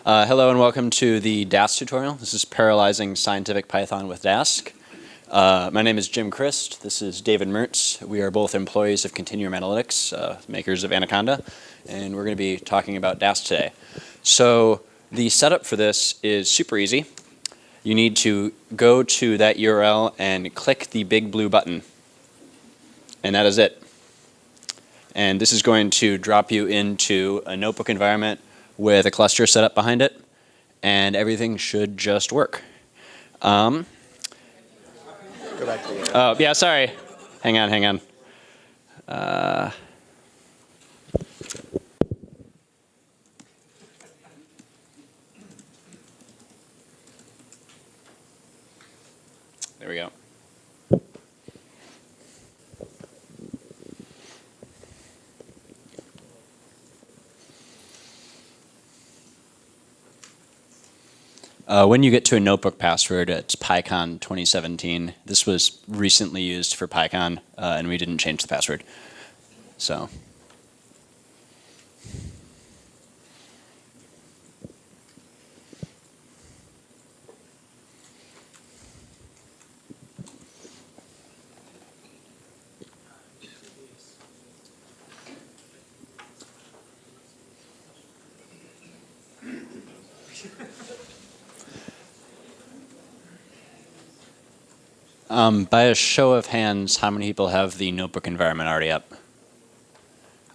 Hello and welcome to the Dask tutorial. This is Parallelizing Scientific Python with Dask. My name is Jim Crist. This is David Mertz. We are both employees of Continuum Analytics, makers of Anaconda, and we're going to be talking about Dask today. So the setup for this is super easy. You need to go to that URL and click the big blue button, and that is it. And this is going to drop you into a notebook environment with a cluster set up behind it, and everything should just work. Go back to the Oh, yeah, sorry. Hang on. There we go. When you get to a notebook password, it's PyCon 2017. This was recently used for PyCon, and we didn't change the password. So. By a show of hands, how many people have the notebook environment already up?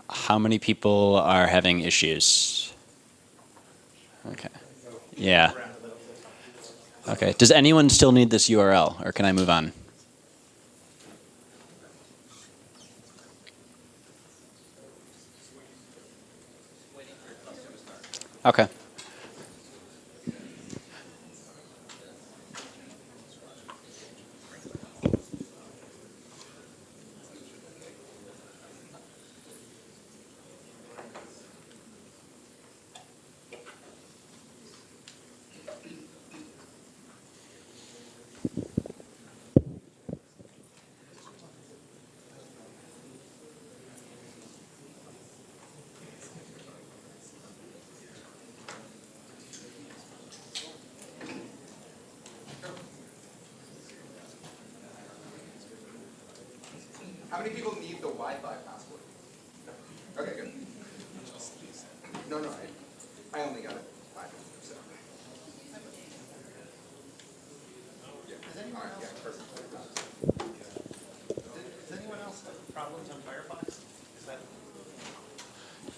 How many people are having issues? Okay. Yeah. Okay. Does anyone still need this URL, or can I move on? Okay. How many people need the Wi-Fi password? Okay, good. No, I only got it 5 minutes. So. Yeah. All right, yeah, perfect. Does anyone else have problems on Firefox?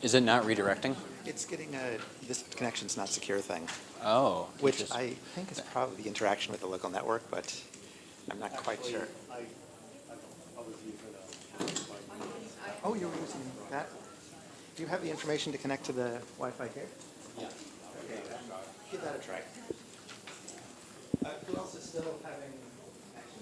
Is it not redirecting? It's getting this connection's not secure thing, Oh. which I think is probably the interaction with the local network, but I'm not quite sure. Oh, you were using that? Do you have the information to connect to the Wi-Fi here? Yeah. Okay, give that a try. Who else is still having action?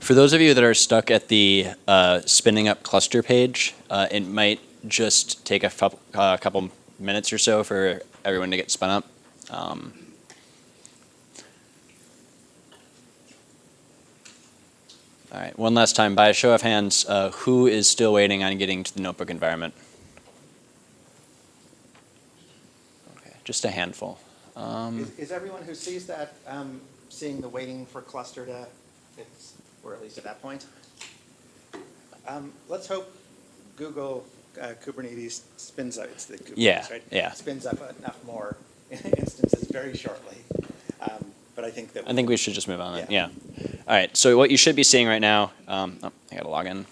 For those of you that are stuck at the spinning up cluster page, it might just take a couple minutes or so for everyone to get spun up. All right, one last time, by a show of hands, who is still waiting on getting to the notebook environment? Okay, just a handful. Is everyone who sees that seeing the waiting for cluster to, or at least at that point? Let's hope Google Kubernetes spins up. It's the Kubernetes, Yeah, right? yeah. Spins up enough more instances very shortly. But I think that I think we should just move on then. Yeah. Yeah. All right. So what you should be seeing right now. I got to log in.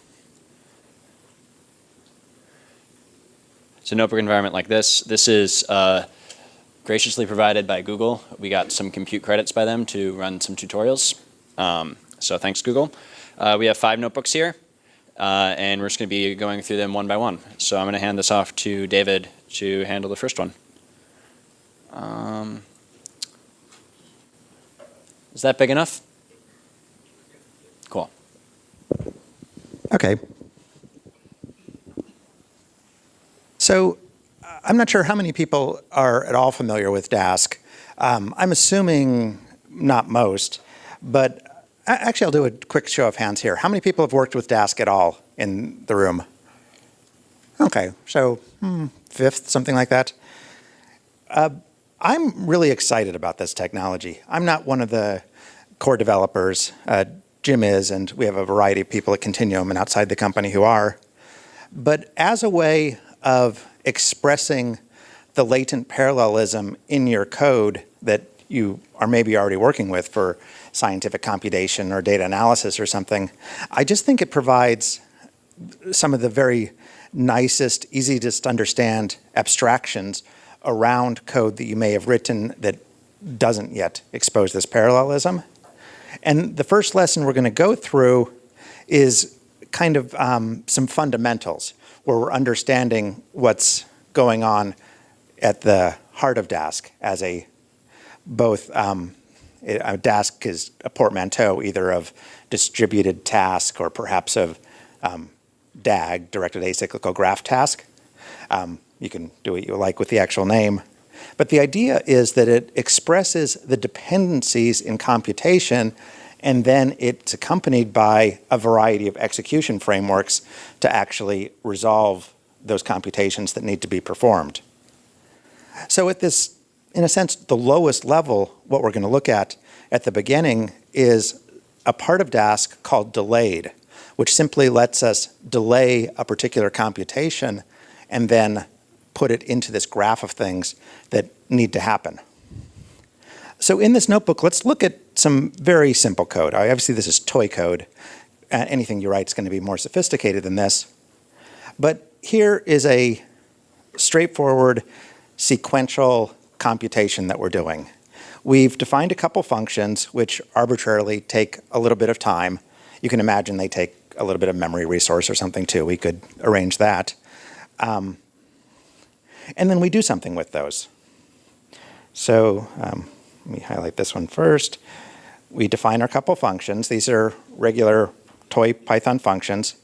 So notebook environment like this. This is graciously provided by Google. We got some compute credits by them to run some tutorials. So thanks, Google. We have 5 notebooks here, and we're just going to be going through them one by one. So I'm going to hand this off to David to handle the first one. Is that big enough? Cool. Okay. So I'm not sure how many people are at all familiar with Dask. I'm assuming not most, but actually I'll do a quick show of hands here. How many people have worked with Dask at all in the room? Okay, so fifth, something like that. I'm really excited about this technology. I'm not one of the core developers. Jim is, and we have a variety of people at Continuum and outside the company who are. But as a way of expressing the latent parallelism in your code that you are maybe already working with for scientific computation or data analysis or something, I just think it provides some of the very nicest, easiest to understand abstractions around code that you may have written that doesn't yet expose this parallelism. And the first lesson we're going to go through is kind of some fundamentals where we're understanding what's going on at the heart of Dask as a Dask is a portmanteau either of distributed task or perhaps of DAG, directed acyclical graph task. You can do what you like with the actual name. But the idea is that it expresses the dependencies in computation, and then it's accompanied by a variety of execution frameworks to actually resolve those computations that need to be performed. So at this, in a sense, the lowest level, what we're going to look at the beginning is a part of Dask called delayed, which simply lets us delay a particular computation and then put it into this graph of things that need to happen. So in this notebook, let's look at some very simple code. Obviously, this is toy code. Anything you write is going to be more sophisticated than this. But here is a straightforward sequential computation that we're doing. We've defined a couple functions which arbitrarily take a little bit of time. You can imagine they take a little bit of memory resource or something too. We could arrange that. And then we do something with those. So let me highlight this one first. We define our couple functions. These are regular toy Python functions.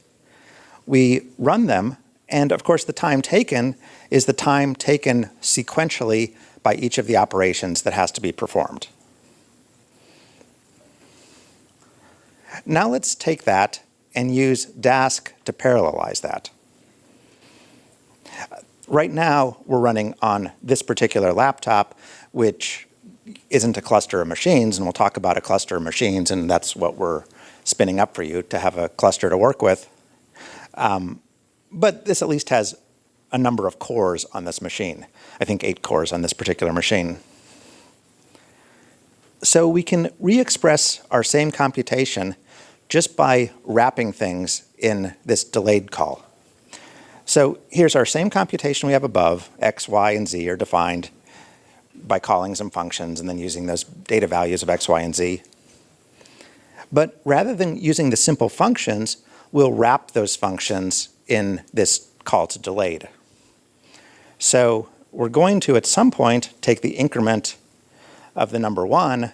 We run them, and of course the time taken is the time taken sequentially by each of the operations that has to be performed. Now let's take that and use Dask to parallelize that. Right now, we're running on this particular laptop, which isn't a cluster of machines, and we'll talk about a cluster of machines, and that's what we're spinning up for you, to have a cluster to work with. But this at least has a number of cores on this machine. I think 8 cores on this particular machine. So we can re-express our same computation just by wrapping things in this delayed call. So here's our same computation we have above. X, Y, and Z are defined by calling some functions and then using those data values of X, Y, and Z. But rather than using the simple functions, we'll wrap those functions in this call to delayed. So we're going to, at some point, take the increment of the number 1,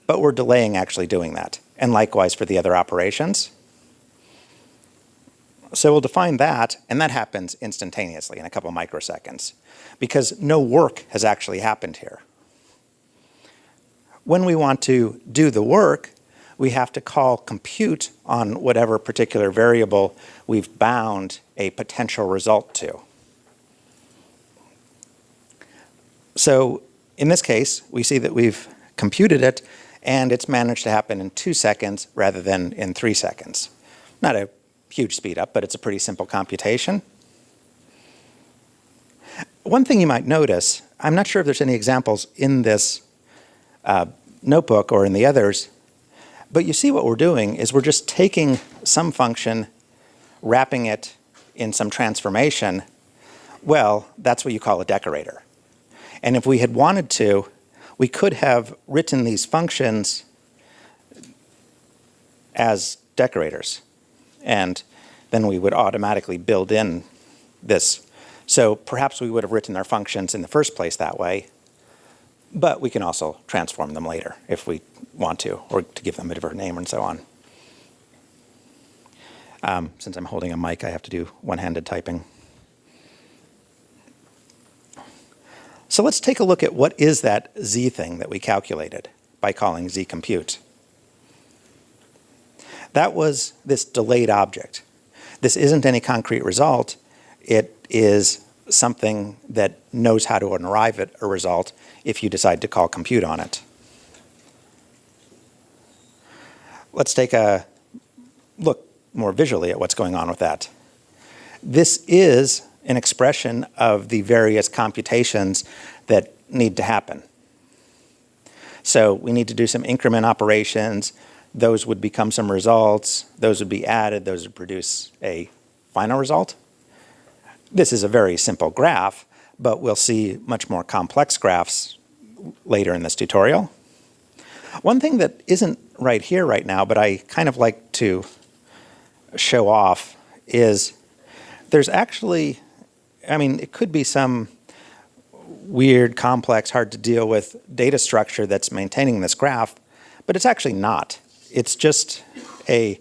but we're delaying actually doing that. And likewise for the other operations. So we'll define that, and that happens instantaneously in a couple microseconds, because no work has actually happened here. When we want to do the work, we have to call compute on whatever particular variable we've bound a potential result to. So in this case, we see that we've computed it, and it's managed to happen in 2 seconds rather than in 3 seconds. Not a huge speed up, but it's a pretty simple computation. One thing you might notice, I'm not sure if there's any examples in this notebook or in the others, but you see what we're doing is we're just taking some function, wrapping it in some transformation. Well, that's what you call a decorator. And if we had wanted to, we could have written these functions as decorators. And then we would automatically build in this. So perhaps we would have written our functions in the first place that way, but we can also transform them later if we want to, or to give them a different name and so on. Since I'm holding a mic, I have to do one-handed typing. So let's take a look at what is that z thing that we calculated by calling zcompute. That was this delayed object. This isn't any concrete result. It is something that knows how to arrive at a result if you decide to call compute on it. Let's take a look more visually at what's going on with that. This is an expression of the various computations that need to happen. So we need to do some increment operations. Those would become some results. Those would be added. Those would produce a final result. This is a very simple graph, but we'll see much more complex graphs later in this tutorial. One thing that isn't right here right now, but I kind of like to show off, is there's actually, I mean, it could be some weird, complex, hard to deal with data structure that's maintaining this graph, but it's actually not. It's just a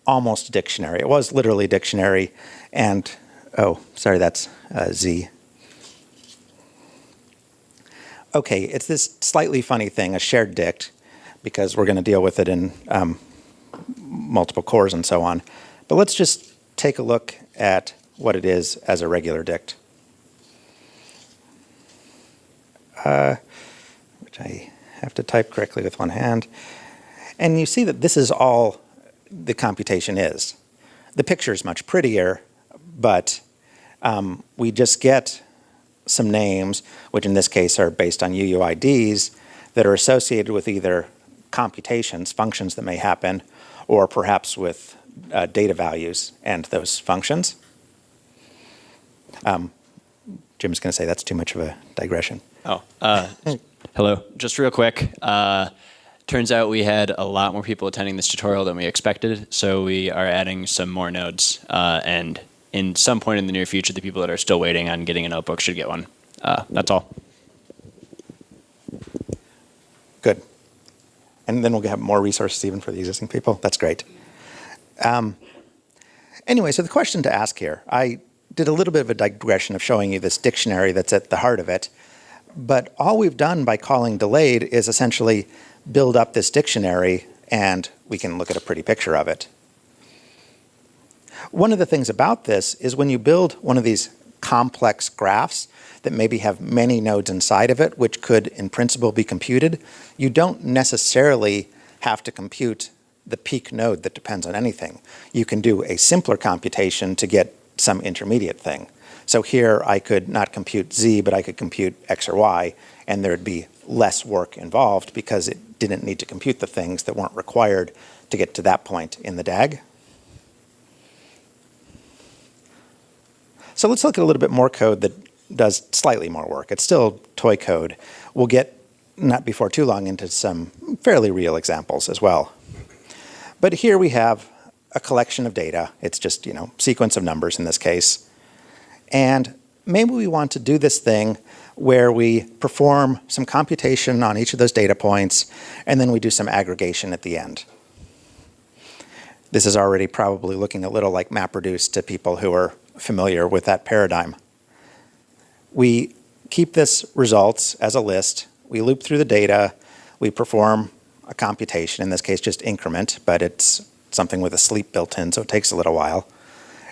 almost dictionary. It was literally a dictionary, and oh, sorry, that's Z. Okay, it's this slightly funny thing, a shared dict, because we're going to deal with it in multiple cores and so on. But let's just take a look at what it is as a regular dict. Which I have to type correctly with one hand. And you see that this is all the computation is. The picture is much prettier, but we just get some names, which in this case are based on UUIDs, that are associated with either computations, functions that may happen, or perhaps with data values and those functions. Jim's going to say that's too much of a digression. Oh, hello. Just real quick. Turns out we had a lot more people attending this tutorial than we expected, so we are adding some more nodes. And in some point in the near future, the people that are still waiting on getting a notebook should get one. That's all. Good. And then we'll have more resources even for the existing people. That's great. Anyway, so the question to ask here, I did a little bit of a digression of showing you this dictionary that's at the heart of it. But all we've done by calling delayed is essentially build up this dictionary, and we can look at a pretty picture of it. One of the things about this is when you build one of these complex graphs that maybe have many nodes inside of it, which could in principle be computed, you don't necessarily have to compute the peak node that depends on anything. You can do a simpler computation to get some intermediate thing. So here I could not compute Z, but I could compute X or Y, and there'd be less work involved because it didn't need to compute the things that weren't required to get to that point in the DAG. So let's look at a little bit more code that does slightly more work. It's still toy code. We'll get, not before too long, into some fairly real examples as well. But here we have a collection of data. It's just, sequence of numbers in this case. And maybe we want to do this thing where we perform some computation on each of those data points, and then we do some aggregation at the end. This is already probably looking a little like MapReduce to people who are familiar with that paradigm. We keep this results as a list. We loop through the data. We perform a computation, in this case just increment, but it's something with a sleep built in, so it takes a little while.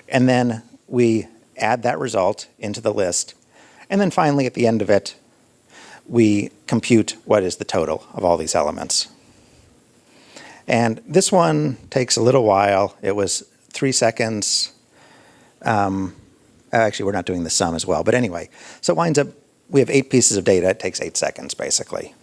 And then we add that result into the list. And then finally, at the end of it, we compute what is the total of all these elements. And this one takes a little while. It was 3 seconds. Actually, we're not doing the sum as well. But anyway, so it winds up, we have 8 pieces of data. It takes 8 seconds, basically.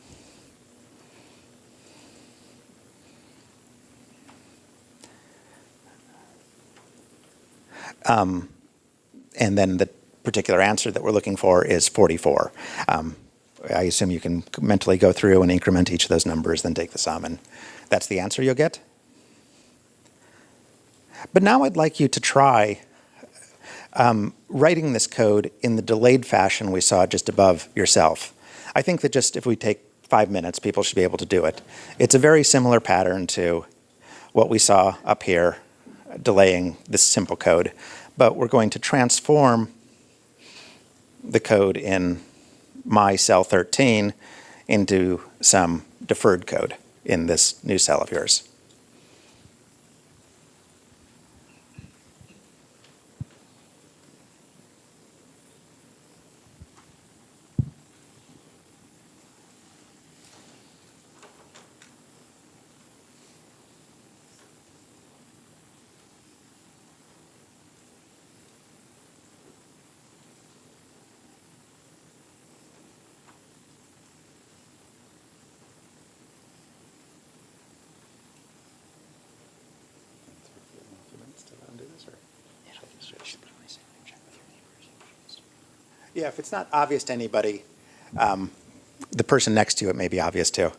And then the particular answer that we're looking for is 44. I assume you can mentally go through and increment each of those numbers, then take the sum, and that's the answer you'll get. But now I'd like you to try writing this code in the delayed fashion we saw just above yourself. I think that just if we take 5 minutes, people should be able to do it. It's a very similar pattern to what we saw up here, delaying this simple code. But we're going to transform the code in my cell 13 into some deferred code in this new cell of yours. Yeah, if it's not obvious to anybody, the person next to it may be obvious too.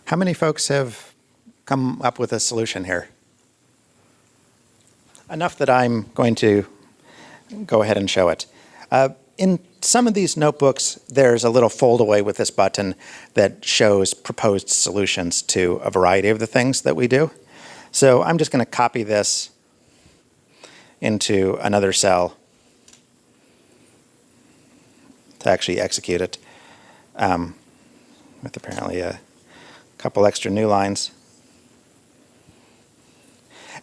How many folks have come up with a solution here? Enough that I'm going to go ahead and show it. In some of these notebooks, there's a little fold away with this button that shows proposed solutions to a variety of the things that we do. So I'm just going to copy this into another cell to actually execute it with apparently a couple extra new lines.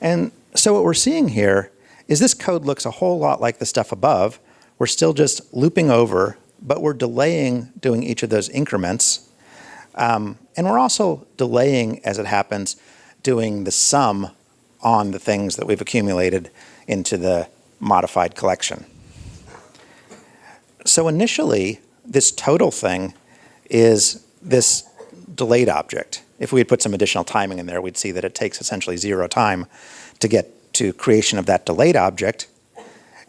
And so what we're seeing here is this code looks a whole lot like the stuff above. We're still just looping over, but we're delaying doing each of those increments. And we're also delaying, as it happens, doing the sum on the things that we've accumulated into the modified collection. So initially, this total thing is this delayed object. If we had put some additional timing in there, we'd see that it takes essentially 0 time to get to creation of that delayed object.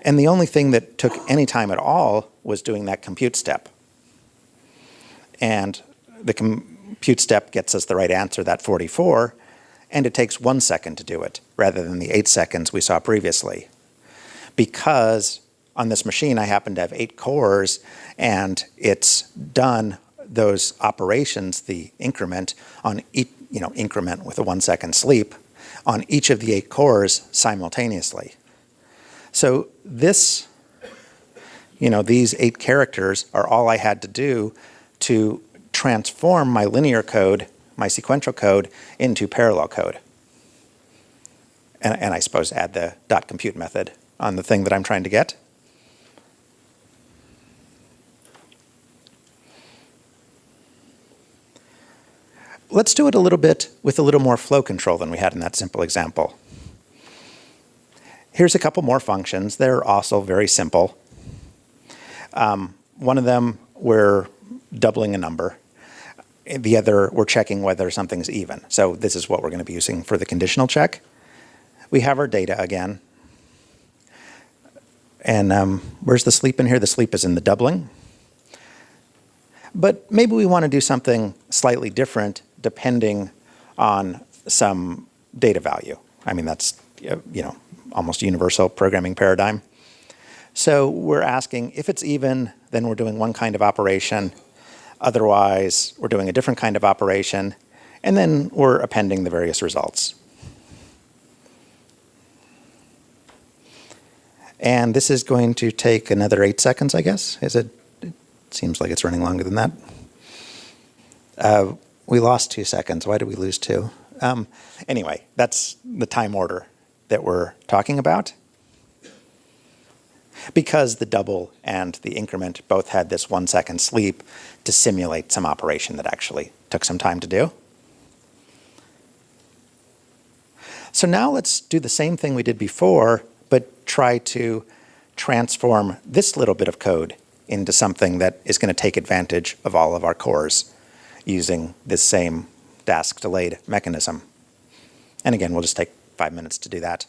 And the only thing that took any time at all was doing that compute step. And the compute step gets us the right answer, that 44, and it takes 1 second to do it, rather than the 8 seconds we saw previously. Because on this machine, I happen to have 8 cores, and it's done those operations, the increment on each, increment with a 1 second sleep on each of the 8 cores simultaneously. So this, these 8 characters are all I had to do to transform my linear code, my sequential code, into parallel code. And I suppose add the .compute method on the thing that I'm trying to get. Let's do it a little bit with a little more flow control than we had in that simple example. Here's a couple more functions. They're also very simple. One of them, we're doubling a number. The other, we're checking whether something's even. So this is what we're going to be using for the conditional check. We have our data again. And where's the sleep in here? The sleep is in the doubling. But maybe we want to do something slightly different depending on some data value. I mean, that's almost universal programming paradigm. So we're asking if it's even, then we're doing one kind of operation. Otherwise, we're doing a different kind of operation. And then we're appending the various results. And this is going to take another 8 seconds, I guess. It seems like it's running longer than that. We lost 2 seconds. Why did we lose 2? Anyway, that's the time order that we're talking about. Because the double and the increment both had this 1 second sleep to simulate some operation that actually took some time to do. So now let's do the same thing we did before, but try to transform this little bit of code into something that is going to take advantage of all of our cores using this same Dask delayed mechanism. And again, we'll just take 5 minutes to do that.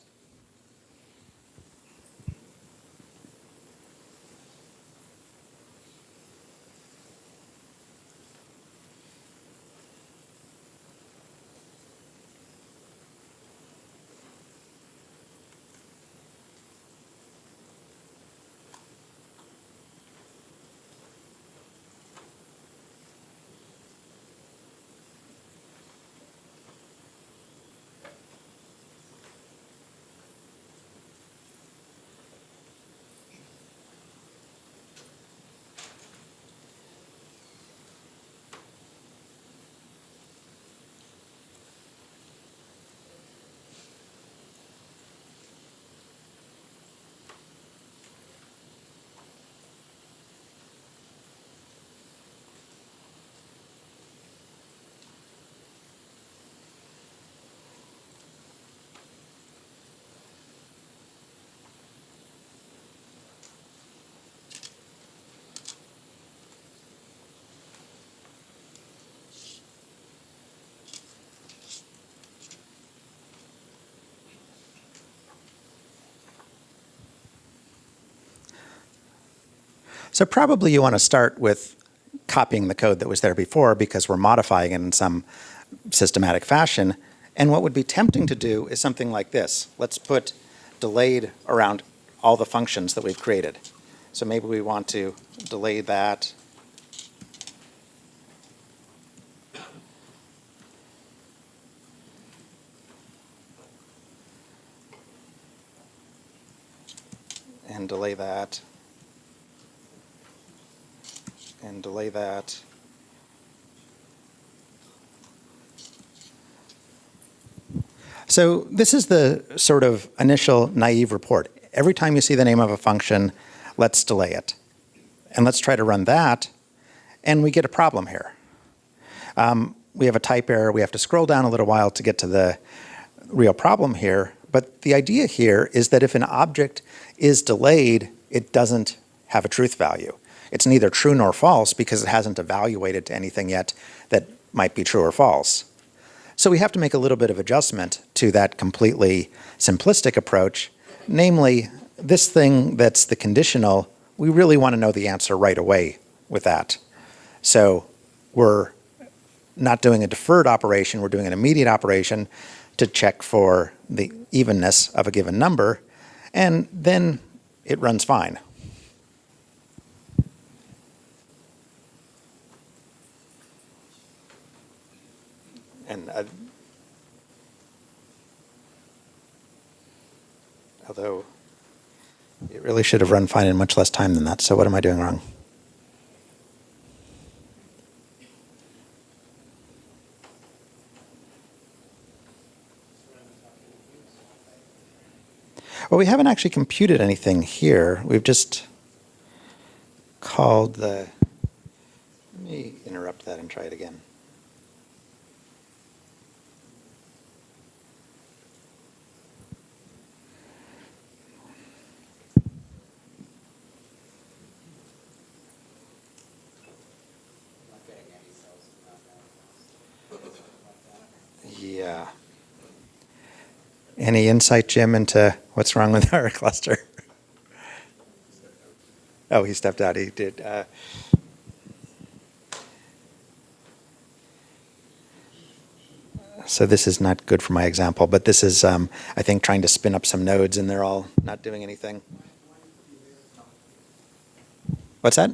So probably you want to start with copying the code that was there before because we're modifying it in some systematic fashion. And what would be tempting to do is something like this. Let's put delayed around all the functions that we've created. So maybe we want to delay that. And delay that. And delay that. So this is the sort of initial naive report. Every time you see the name of a function, let's delay it. And let's try to run that, and we get a problem here. We have a type error. We have to scroll down a little while to get to the real problem here. But the idea here is that if an object is delayed, it doesn't have a truth value. It's neither true nor false because it hasn't evaluated to anything yet that might be true or false. So we have to make a little bit of adjustment to that completely simplistic approach. Namely, this thing that's the conditional, we really want to know the answer right away with that. So we're not doing a deferred operation, we're doing an immediate operation to check for the evenness of a given number, and then it runs fine. And although it really should have run fine in much less time than that, so what am I doing wrong? Well, we haven't actually computed anything here. We've just called the, let me interrupt that and try it again. Yeah. Any insight, Jim, into what's wrong with our cluster? Oh, he stepped out. He did. So this is not good for my example, but this is, I think, trying to spin up some nodes, and they're all not doing anything. What's that?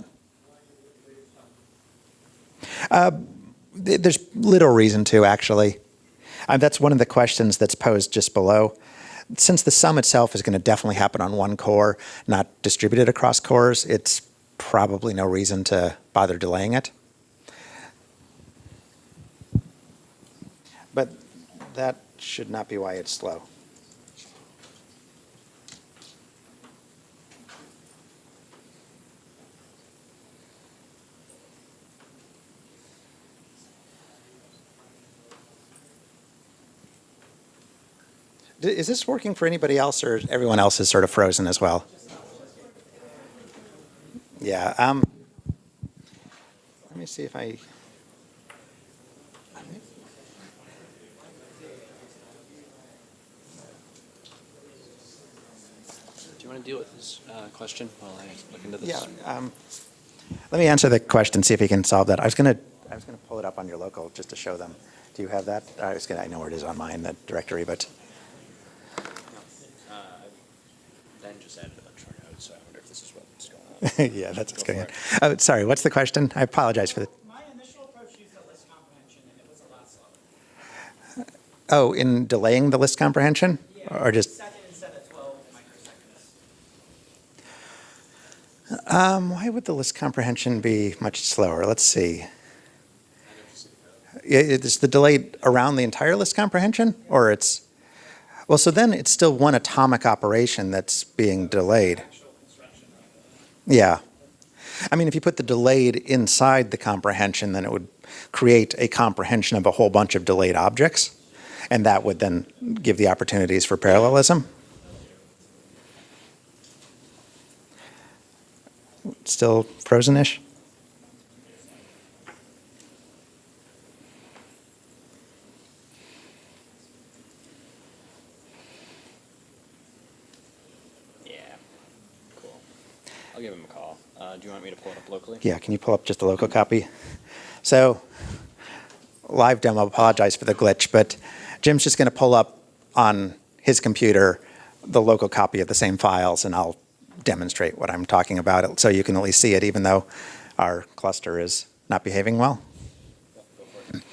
There's little reason to, actually. That's one of the questions that's posed just below. Since the sum itself is going to definitely happen on one core, not distributed across cores, it's probably no reason to bother delaying it. But that should not be why it's slow. Is this working for anybody else, or everyone else is sort of frozen as well? Yeah. Let me see if I. Do you want to deal with this question while I look into this? Yeah. Let me answer the question. See if you can solve that. I was gonna pull it up on your local just to show them. Do you have that? I know where it is on mine, the directory, but. Ben just added a bunch more nodes, so I wonder if this is what's going on. Yeah, that's what's going on. Oh, sorry. What's the question? I apologize for the. My initial approach used a list comprehension, and it was a lot slower. Oh, in delaying the list comprehension, or just. Second instead of 12 microseconds. Why would the list comprehension be much slower? Let's see. Is the delay around the entire list comprehension, or it's? Well, so then it's still one atomic operation that's being delayed. Yeah. I mean, if you put the delayed inside the comprehension, then it would create a comprehension of a whole bunch of delayed objects, and that would then give the opportunities for parallelism. Still frozen-ish? I'll give him a call. Do you want me to pull it up locally? Yeah, can you pull up just the local copy? So, live demo, apologize for the glitch, but Jim's just going to pull up on his computer the local copy of the same files, and I'll demonstrate what I'm talking about so you can at least see it, even though our cluster is not behaving well. Go for it.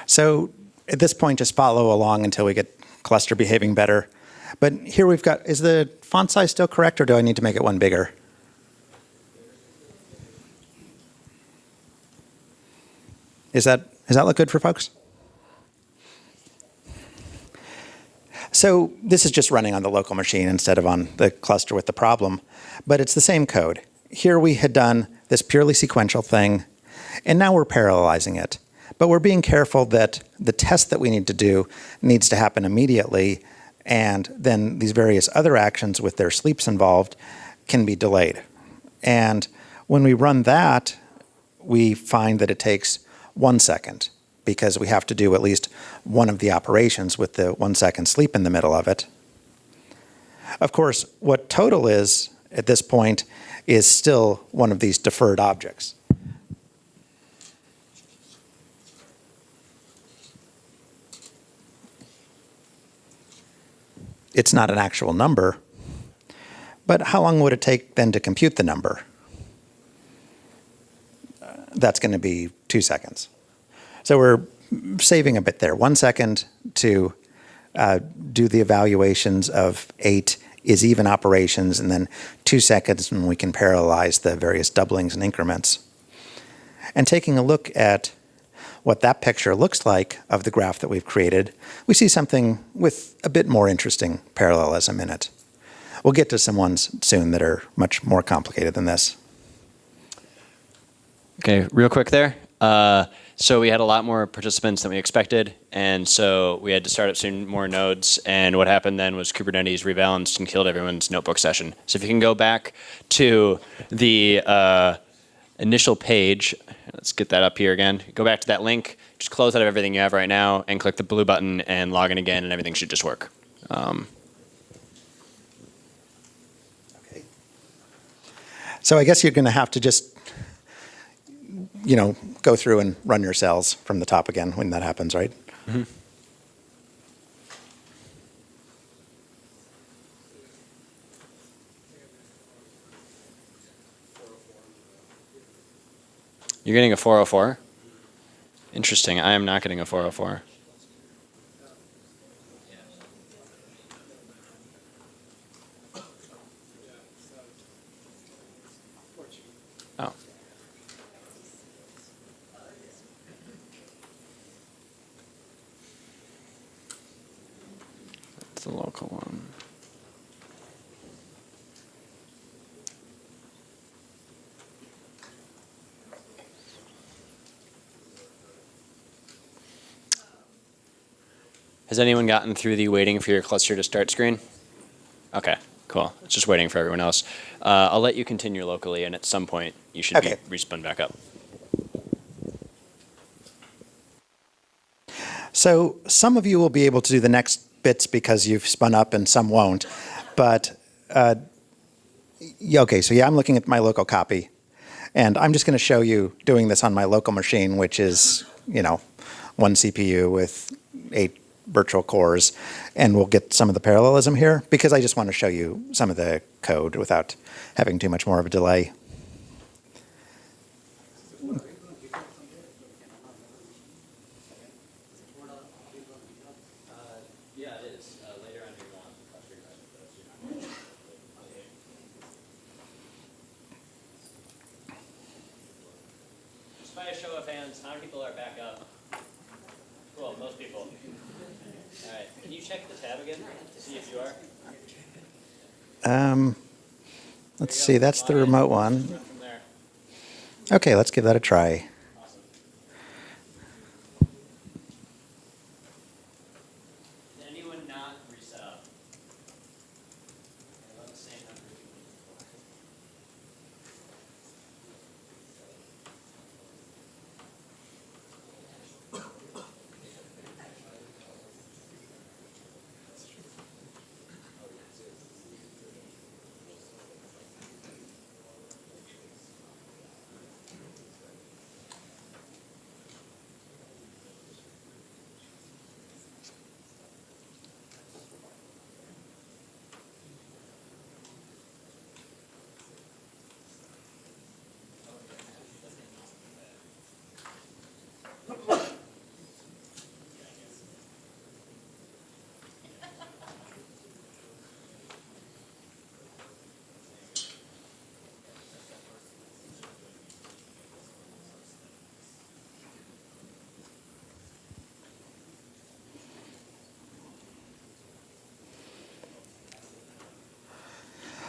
So at this point, just follow along until we get cluster behaving better. But here we've got, is the font size still correct, or do I need to make it one bigger? Does that look good for folks? So this is just running on the local machine instead of on the cluster with the problem, but it's the same code. Here we had done this purely sequential thing, and now we're parallelizing it. But we're being careful that the test that we need to do needs to happen immediately, and then these various other actions with their sleeps involved can be delayed. And when we run that, we find that it takes 1 second, because we have to do at least one of the operations with the 1 second sleep in the middle of it. Of course, what total is at this point is still one of these deferred objects. It's not an actual number, but how long would it take then to compute the number? That's going to be 2 seconds. So we're saving a bit there. 1 second to do the evaluations of 8 is-even operations, and then 2 seconds when we can parallelize the various doublings and increments. And taking a look at what that picture looks like of the graph that we've created, we see something with a bit more interesting parallelism in it. We'll get to some ones soon that are much more complicated than this. Okay, real quick there. So we had a lot more participants than we expected, and so we had to start up soon more nodes, and what happened then was Kubernetes rebalanced and killed everyone's notebook session. So if you can go back to the initial page, let's get that up here again. Go back to that link, just close out of everything you have right now, and click the blue button and log in again, and everything should just work. Okay. So I guess you're going to have to just go through and run your cells from the top again when that happens, right? Mm-hmm. You're getting a 404? Interesting. I am not getting a 404. Oh. That's the local one. Has anyone gotten through the waiting for your cluster to start screen? Okay, cool. It's just waiting for everyone else. I'll let you continue locally, and at some point you should be respun back up. So some of you will be able to do the next bits because you've spun up and some won't. But, okay, so yeah, I'm looking at my local copy. And I'm just going to show you doing this on my local machine, which is, 1 CPU with 8 virtual cores. And we'll get some of the parallelism here because I just want to show you some of the code without having too much more of a delay. Yeah, it is. Later on, you want cluster. Just by a show of hands, how many people are back up? Cool, most people. All right, can you check the tab again to see if you are? Let's see, that's the remote one. From there. Okay, let's give that a try. Awesome. Did anyone not reset up? About the same number of people before.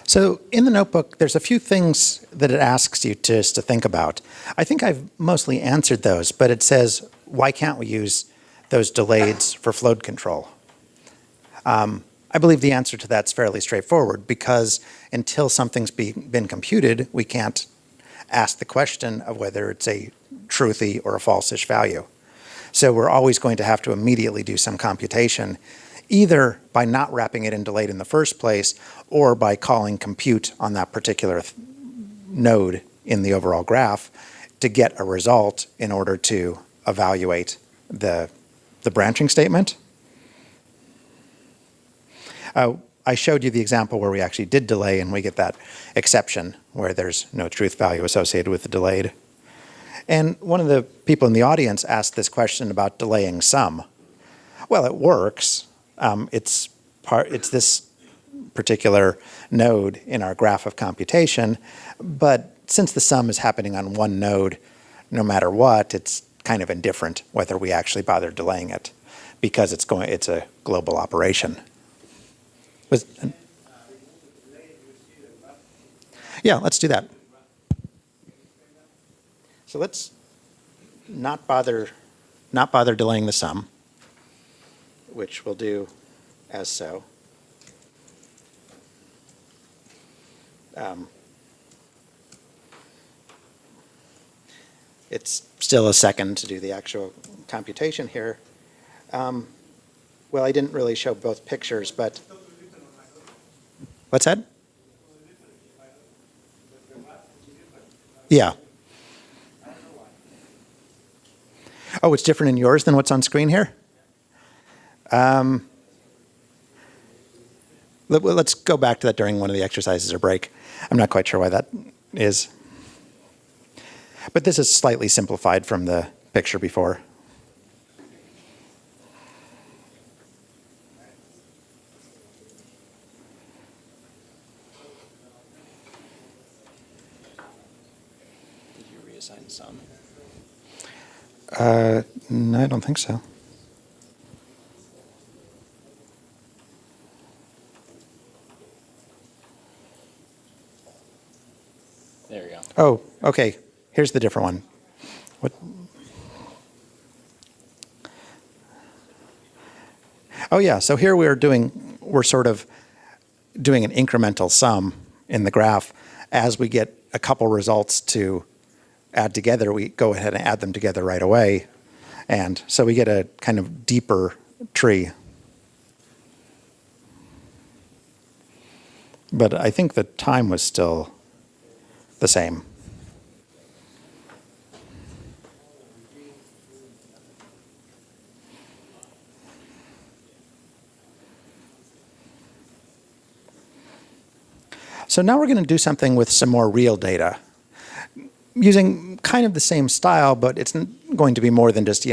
So in the notebook, there's a few things that it asks you just to think about. I think I've mostly answered those, but it says, why can't we use those delayeds for float control? I believe the answer to that's fairly straightforward because until something's been computed, we can't ask the question of whether it's a truthy or a falsish value. So we're always going to have to immediately do some computation, either by not wrapping it in delayed in the first place or by calling compute on that particular node in the overall graph to get a result in order to evaluate the branching statement. I showed you the example where we actually did delay and we get that exception where there's no truth value associated with the delayed. And one of the people in the audience asked this question about delaying sum. Well, it works. It's this particular node in our graph of computation, but since the sum is happening on one node, no matter what, it's kind of indifferent whether we actually bother delaying it, because it's a global operation. Yeah, let's do that. So let's not bother delaying the sum, which we'll do as so. It's still a second to do the actual computation here. Well, I didn't really show both pictures, but what's that? Yeah. Oh, it's different in yours than what's on screen here? Let's go back to that during one of the exercises or break. I'm not quite sure why that is. But this is slightly simplified from the picture before. Did you reassign sum? No, I don't think so. There you go. Oh, okay. Here's the different one. What? Oh yeah, so here we're sort of doing an incremental sum in the graph. As we get a couple results to add together, we go ahead and add them together right away. And so we get a kind of deeper tree. But I think the time was still the same. So now we're going to do something with some more real data, using kind of the same style, but it's going to be more than just,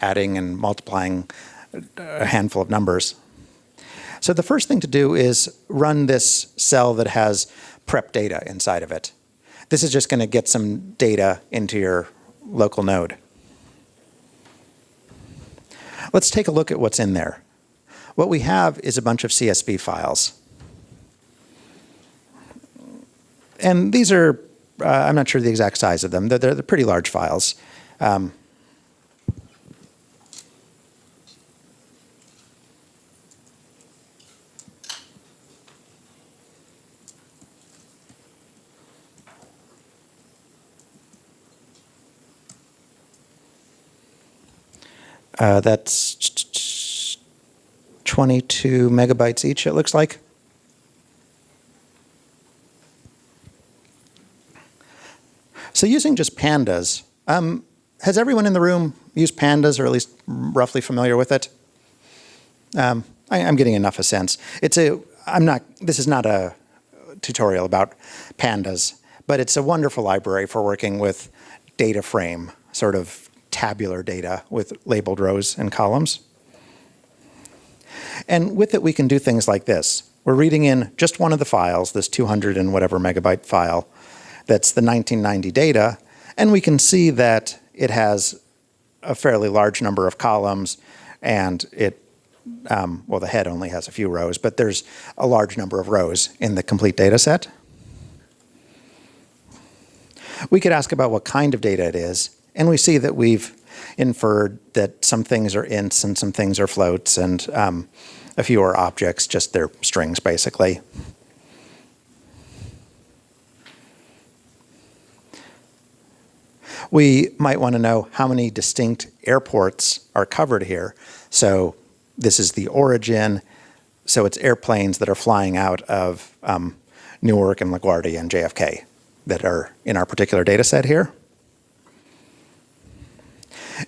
adding and multiplying a handful of numbers. So the first thing to do is run this cell that has prep data inside of it. This is just going to get some data into your local node. Let's take a look at what's in there. What we have is a bunch of CSV files. And these are, I'm not sure the exact size of them. They're pretty large files. That's 22 megabytes each, it looks like. So using just pandas, has everyone in the room used pandas, or at least roughly familiar with it? I'm getting enough a sense. This is not a tutorial about pandas, but it's a wonderful library for working with DataFrame, sort of tabular data with labeled rows and columns. And with it, we can do things like this. We're reading in just one of the files, this 200 and whatever megabyte file. That's the 1990 data, and we can see that it has a fairly large number of columns, and well, the head only has a few rows, but there's a large number of rows in the complete data set. We could ask about what kind of data it is, and we see that we've inferred that some things are ints and some things are floats, and a few are objects, just they're strings, basically. We might want to know how many distinct airports are covered here. So this is the origin. So it's airplanes that are flying out of Newark and LaGuardia and JFK that are in our particular data set here.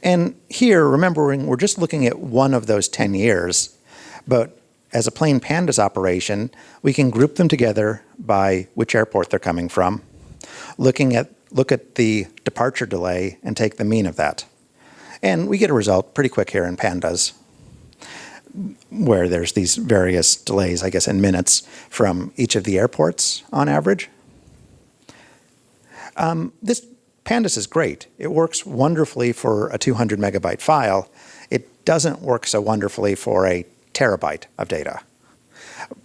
And here, remembering, we're just looking at one of those 10 years. But as a plain pandas operation, we can group them together by which airport they're coming from, look at the departure delay and take the mean of that. And we get a result pretty quick here in pandas. where there's these various delays, I guess, in minutes from each of the airports on average. This Pandas is great. It works wonderfully for a 200 megabyte file. It doesn't work so wonderfully for a terabyte of data.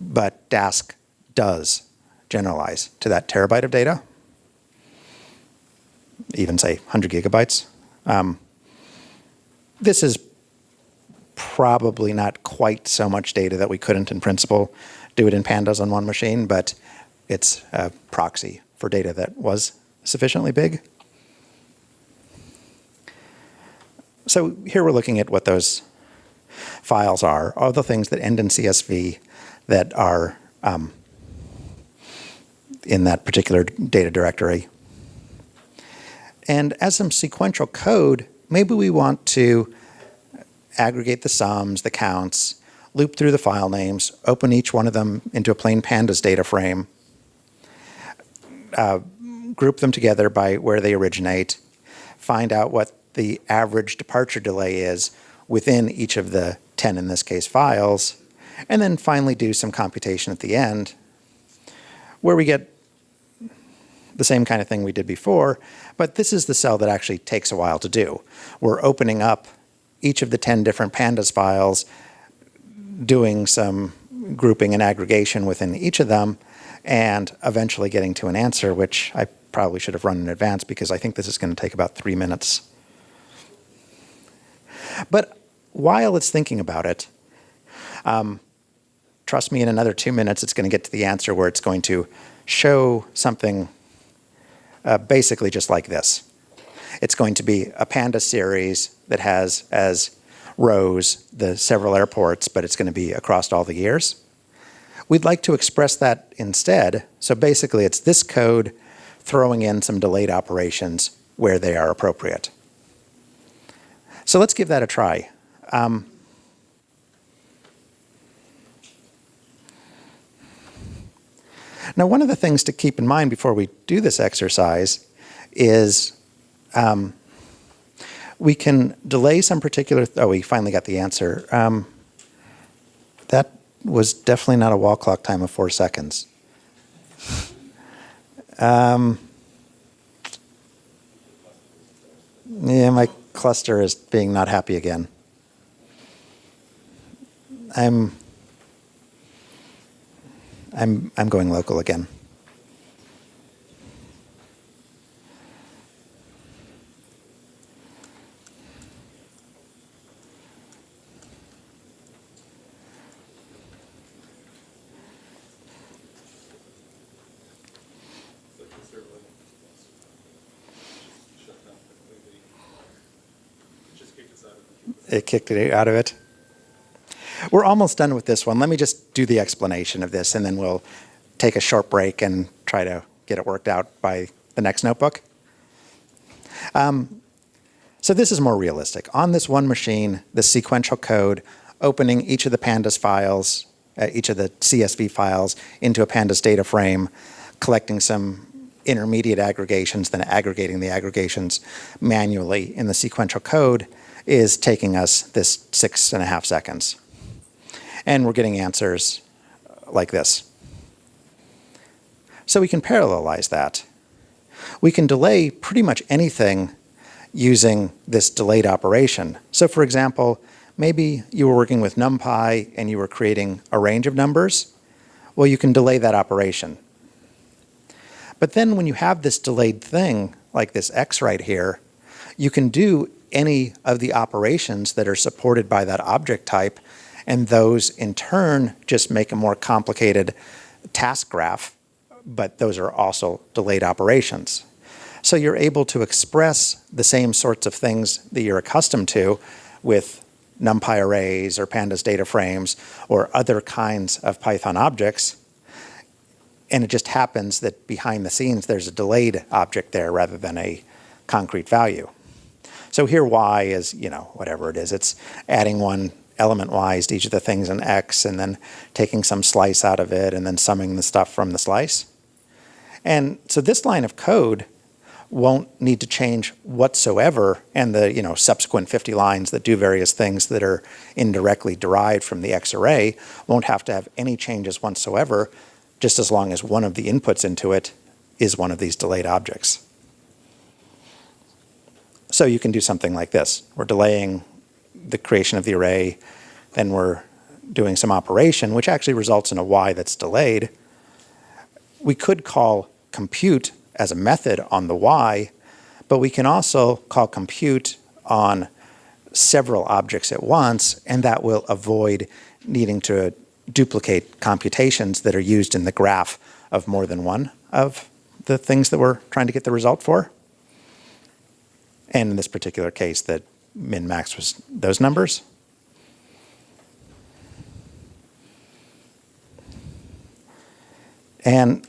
But Dask does generalize to that terabyte of data, even say 100 gigabytes. This is probably not quite so much data that we couldn't, in principle, do it in Pandas on one machine, but it's a proxy for data that was sufficiently big. So here we're looking at what those files are, all the things that end in CSV that are in that particular data directory. And as some sequential code, maybe we want to aggregate the sums, the counts, loop through the file names, open each one of them into a plain Pandas data frame, group them together by where they originate, find out what the average departure delay is within each of the 10, in this case, files, and then finally do some computation at the end where we get the same kind of thing we did before, but this is the cell that actually takes a while to do. We're opening up each of the 10 different Pandas files, doing some grouping and aggregation within each of them, and eventually getting to an answer, which I probably should have run in advance because I think this is going to take about 3 minutes. But while it's thinking about it, trust me, in another 2 minutes, it's going to get to the answer where it's going to show something basically just like this. It's going to be a Pandas series that has as rows the several airports, but it's going to be across all the years. We'd like to express that instead. So basically, it's this code throwing in some delayed operations where they are appropriate. So let's give that a try. Now, one of the things to keep in mind before we do this exercise is we can delay some particular, oh, we finally got the answer. That was definitely not a wall clock time of 4 seconds. Yeah, my cluster is being not happy again. I'm going local again. It kicked it out of it. We're almost done with this one. Let me just do the explanation of this, and then we'll take a short break and try to get it worked out by the next notebook. So this is more realistic. On this one machine, the sequential code, opening each of the Pandas files, each of the CSV files into a Pandas data frame, collecting some intermediate aggregations, then aggregating the aggregations manually in the sequential code is taking us this 6.5 seconds. And we're getting answers like this. So we can parallelize that. We can delay pretty much anything using this delayed operation. So for example, maybe you were working with NumPy and you were creating a range of numbers. Well, you can delay that operation. But then when you have this delayed thing, like this X right here, you can do any of the operations that are supported by that object type, and those in turn just make a more complicated task graph, but those are also delayed operations. So you're able to express the same sorts of things that you're accustomed to with NumPy arrays or Pandas DataFrames or other kinds of Python objects, and it just happens that behind the scenes there's a delayed object there rather than a concrete value. So here y is, whatever it is. It's adding one element-wise to each of the things in X and then taking some slice out of it and then summing the stuff from the slice. And so this line of code won't need to change whatsoever, and the subsequent 50 lines that do various things that are indirectly derived from the X array won't have to have any changes whatsoever, just as long as one of the inputs into it is one of these delayed objects. So you can do something like this. We're delaying the creation of the array, then we're doing some operation, which actually results in a Y that's delayed. We could call compute as a method on the Y, but we can also call compute on several objects at once, and that will avoid needing to duplicate computations that are used in the graph of more than one of the things that we're trying to get the result for. And in this particular case, the min-max was those numbers. And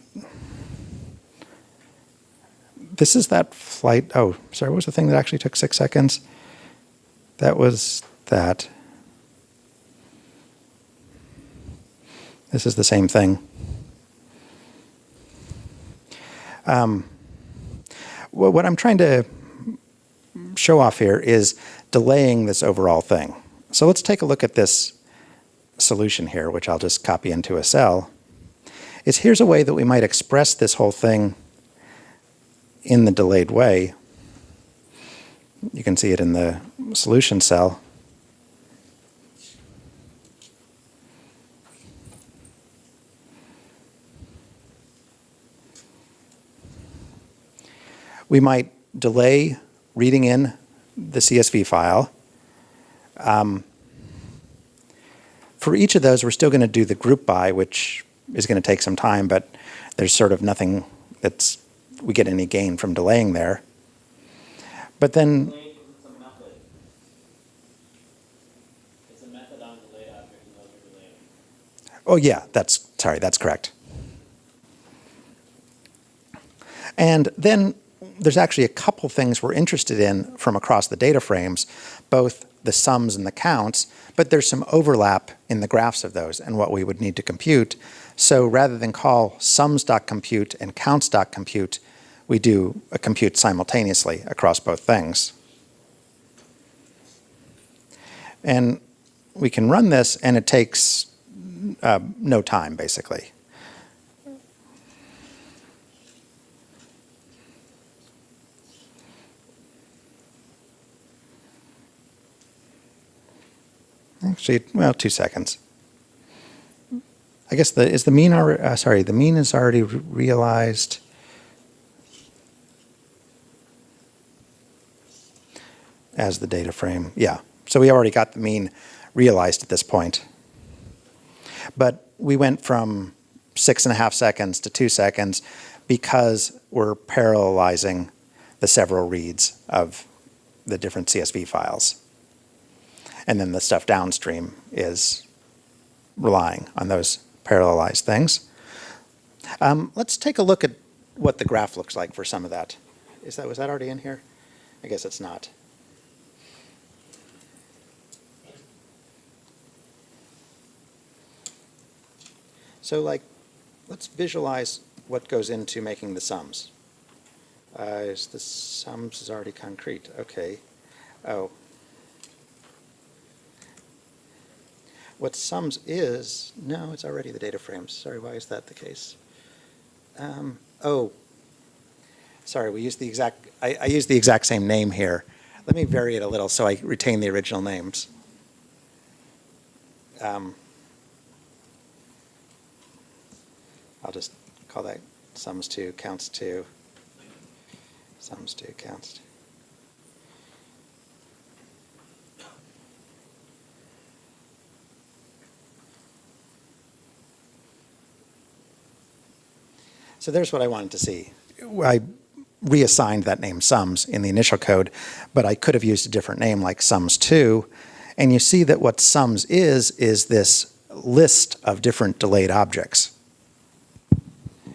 this is that flight. Oh, sorry, what was the thing that actually took 6 seconds? That was that. This is the same thing. What I'm trying to show off here is delaying this overall thing. So let's take a look at this solution here, which I'll just copy into a cell. Here's a way that we might express this whole thing in the delayed way. You can see it in the solution cell. We might delay reading in the CSV file. For each of those, we're still going to do the group by, which is going to take some time, but there's sort of nothing we get any gain from delaying there. But then, It's a method. It's a method on delayed object and those are delayed. oh yeah, that's correct. And then there's actually a couple things we're interested in from across the data frames, both the sums and the counts, but there's some overlap in the graphs of those and what we would need to compute. So rather than call sums.compute and counts.compute, we do a compute simultaneously across both things. And we can run this, and it takes no time, basically. Actually, well, 2 seconds. I guess the mean is already realized. As the data frame, yeah. So we already got the mean realized at this point. But we went from 6.5 seconds to 2 seconds because we're parallelizing the several reads of the different CSV files. And then the stuff downstream is relying on those parallelized things. Let's take a look at what the graph looks like for some of that. Was that already in here? I guess it's not. So let's visualize what goes into making the sums. The sums is already concrete. Okay. Oh. What sums is, no, it's already the data frames. Sorry, why is that the case? Oh, sorry, we used the exact, I used the exact same name here. Let me vary it a little so I retain the original names. I'll just call that sums 2, counts 2, sums 2, counts 2. So there's what I wanted to see. I reassigned that name sums in the initial code, but I could have used a different name like sums2. And you see that what sums is this list of different delayed objects.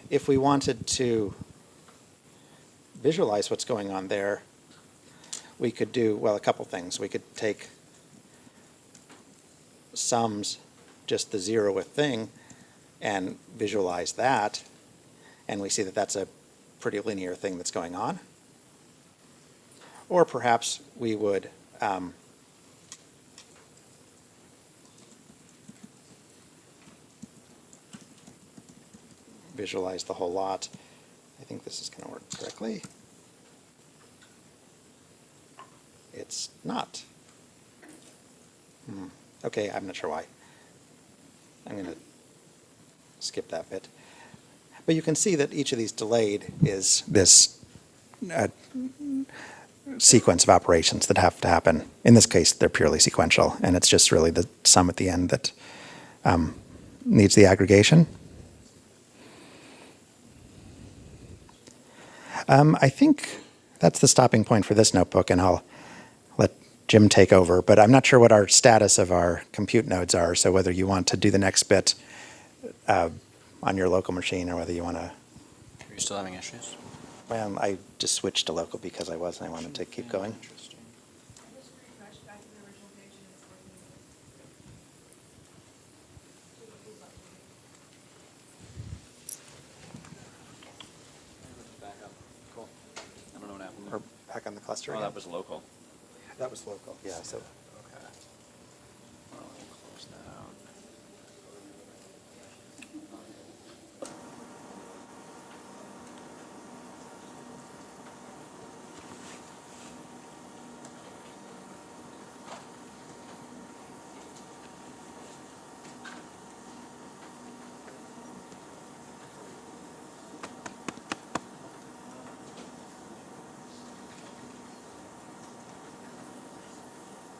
If we wanted to visualize what's going on there, we could do, well, a couple things. We could take sums, just the 0th thing, and visualize that. And we see that that's a pretty linear thing that's going on. Or perhaps we would visualize the whole lot. I think this is going to work correctly. It's not. Okay, I'm not sure why. I'm going to skip that bit. But you can see that each of these delayed is this sequence of operations that have to happen. In this case, they're purely sequential, and it's just really the sum at the end that needs the aggregation. I think that's the stopping point for this notebook, and I'll let Jim take over. But I'm not sure what our status of our compute nodes are, so whether you want to do the next bit on your local machine or whether you want to. Are you still having issues? Well, I just switched to local because I wanted to keep going. Interesting. Just refresh back to the original page and it's working. Back up. Cool. I don't know what happened. Or back on the cluster Oh, again? that was local. That was local, yeah. So Okay. Well, we'll close that out.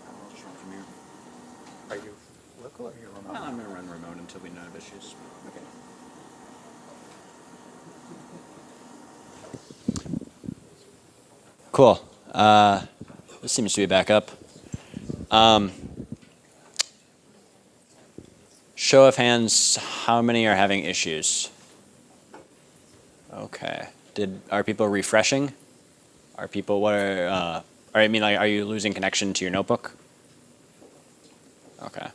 I'll just run from here. are you local or are you remote? Well, I'm going to run remote until we know of issues. Okay. Cool. This seems to be back up. Show of hands, how many are having issues? Okay. Are people refreshing? Are people, are you losing connection to your notebook? Okay.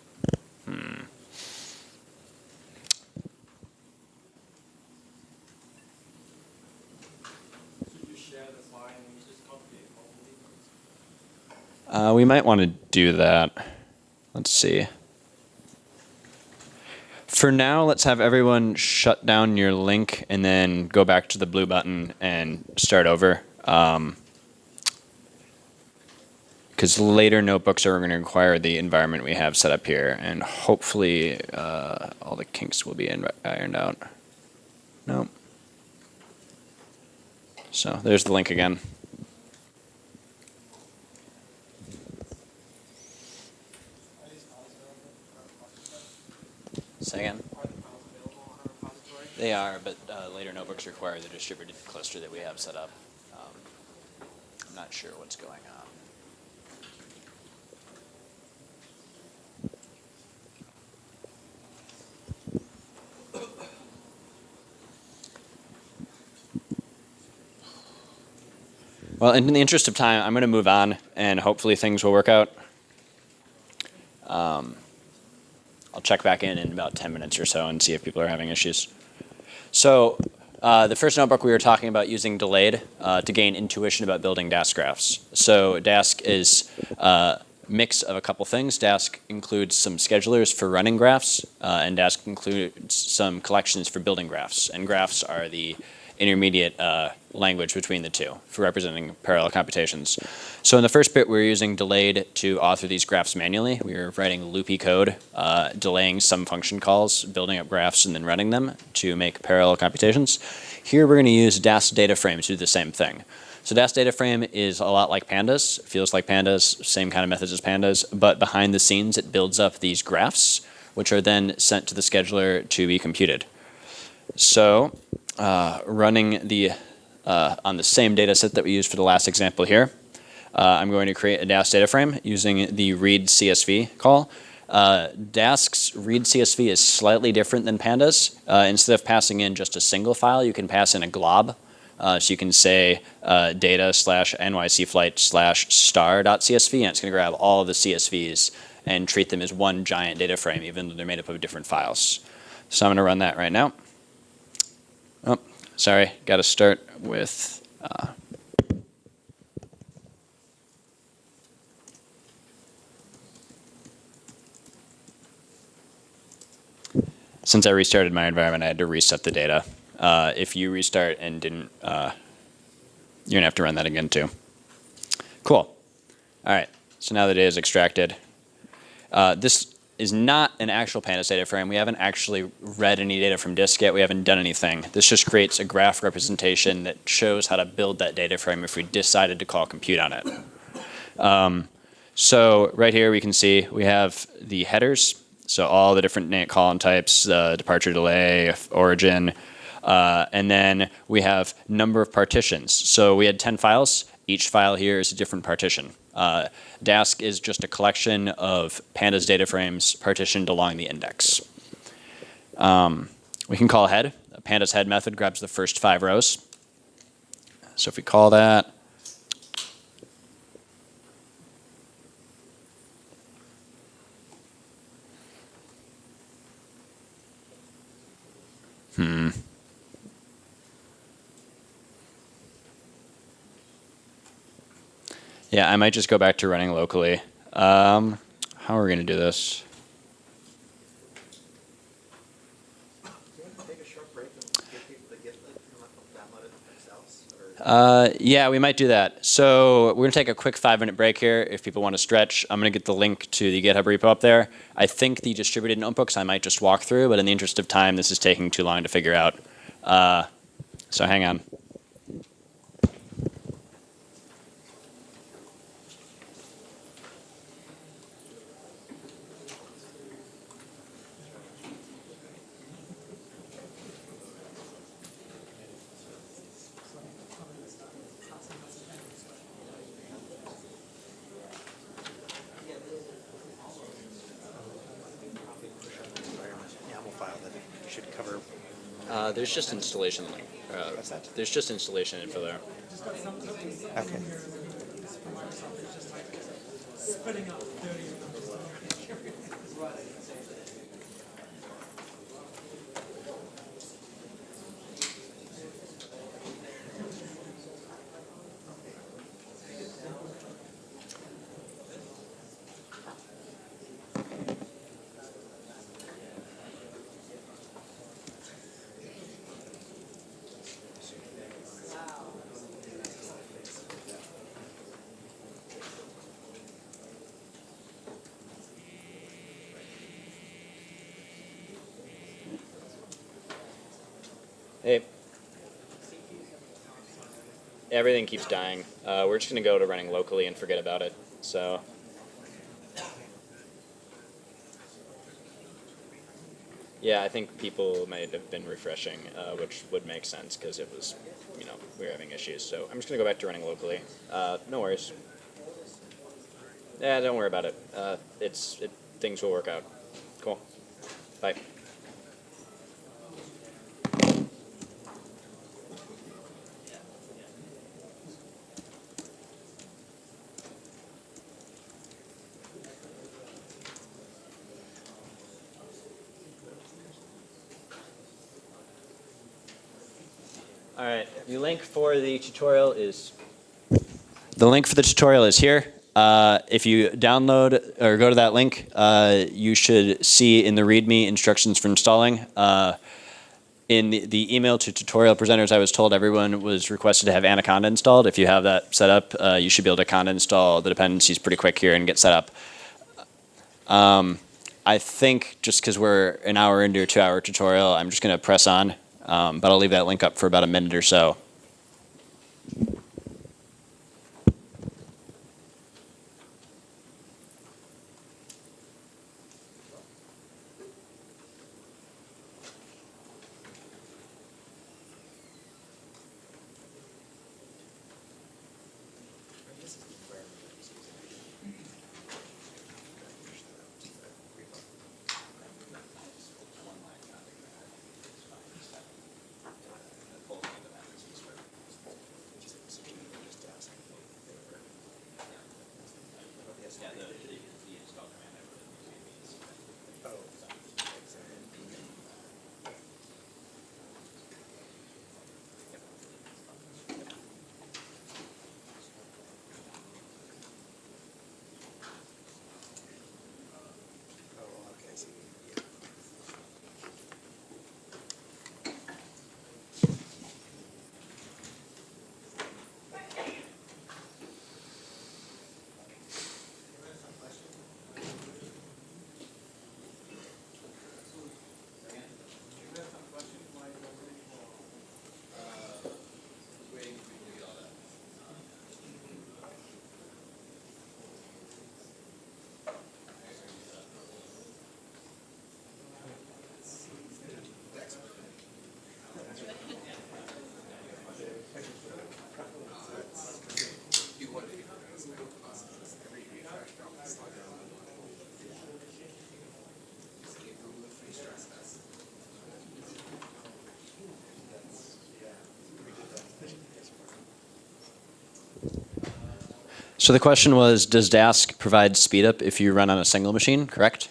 We might want to do that. Let's see. For now, let's have everyone shut down your link and then go back to the blue button and start over. Because later notebooks are going to require the environment we have set up here, and hopefully all the kinks will be ironed out. Nope. So there's the link again. Say again? Are the files available on our repository? They are, but later notebooks require the distributed cluster that we have set up. I'm not sure what's going on. Well, in the interest of time, I'm going to move on, and hopefully things will work out. I'll check back in about 10 minutes or so and see if people are having issues. So the first notebook we were talking about using delayed to gain intuition about building Dask graphs. So Dask is a mix of a couple things. Dask includes some schedulers for running graphs, and Dask includes some collections for building graphs. And graphs are the intermediate language between the two for representing parallel computations. So in the first bit, we're using delayed to author these graphs manually. We were writing loopy code, delaying some function calls, building up graphs, and then running them to make parallel computations. Here, we're going to use Dask DataFrame to do the same thing. So Dask DataFrame is a lot like Pandas, feels like Pandas, same kind of methods as Pandas, but behind the scenes, it builds up these graphs, which are then sent to the scheduler to be computed. So running the on the same data set that we used for the last example here, I'm going to create a Dask DataFrame using the read CSV call. Dask's read CSV is slightly different than Pandas. Instead of passing in just a single file, you can pass in a glob. So you can say data/nycflight/star.csv, and it's going to grab all of the CSVs and treat them as one giant data frame, even though they're made up of different files. So I'm going to run that right now. Oh, sorry, got to start with since I restarted my environment, I had to reset the data. If you restart and didn't, you're gonna have to run that again too. Cool. All right, so now the data is extracted. This is not an actual Pandas data frame. We haven't actually read any data from disk yet. We haven't done anything. This just creates a graph representation that shows how to build that data frame if we decided to call compute on it. So right here we can see we have the headers. So all the different column types, departure delay, origin, and then we have number of partitions. So we had 10 files. Each file here is a different partition. Dask is just a collection of Pandas data frames partitioned along the index. We can call head. A Pandas head method grabs the first 5 rows. So if we call that, yeah, I might just go back to running locally. How are we going to do this? Take a short break and give people the Git link and download it themselves? Yeah, we might do that. So we're going to take a quick 5-minute break here if people want to stretch. I'm going to get the link to the GitHub repo up there. I think the distributed notebooks I might just walk through, but in the interest of time, this is taking too long to figure out. So hang on. YAML file that should cover. There's just installation link. What's that? There's just installation info there. Okay. Hey. Everything keeps dying. We're just going to go to running locally and forget about it. So. Yeah, I think people might have been refreshing, which would make sense because it was, we were having issues. So I'm just going to go back to running locally. No worries. Yeah, don't worry about it. Things will work out. Cool. Bye. All right, the link for the tutorial is here. If you download or go to that link, you should see in the README instructions for installing. In the email to tutorial presenters, I was told everyone was requested to have Anaconda installed. If you have that set up, you should be able to Conda install the dependencies pretty quick here and get set up. I think just because we're an hour into a 2-hour tutorial, I'm just going to press on. But I'll leave that link up for about a minute or so. So the question was, does Dask provide speedup if you run on a single machine, correct?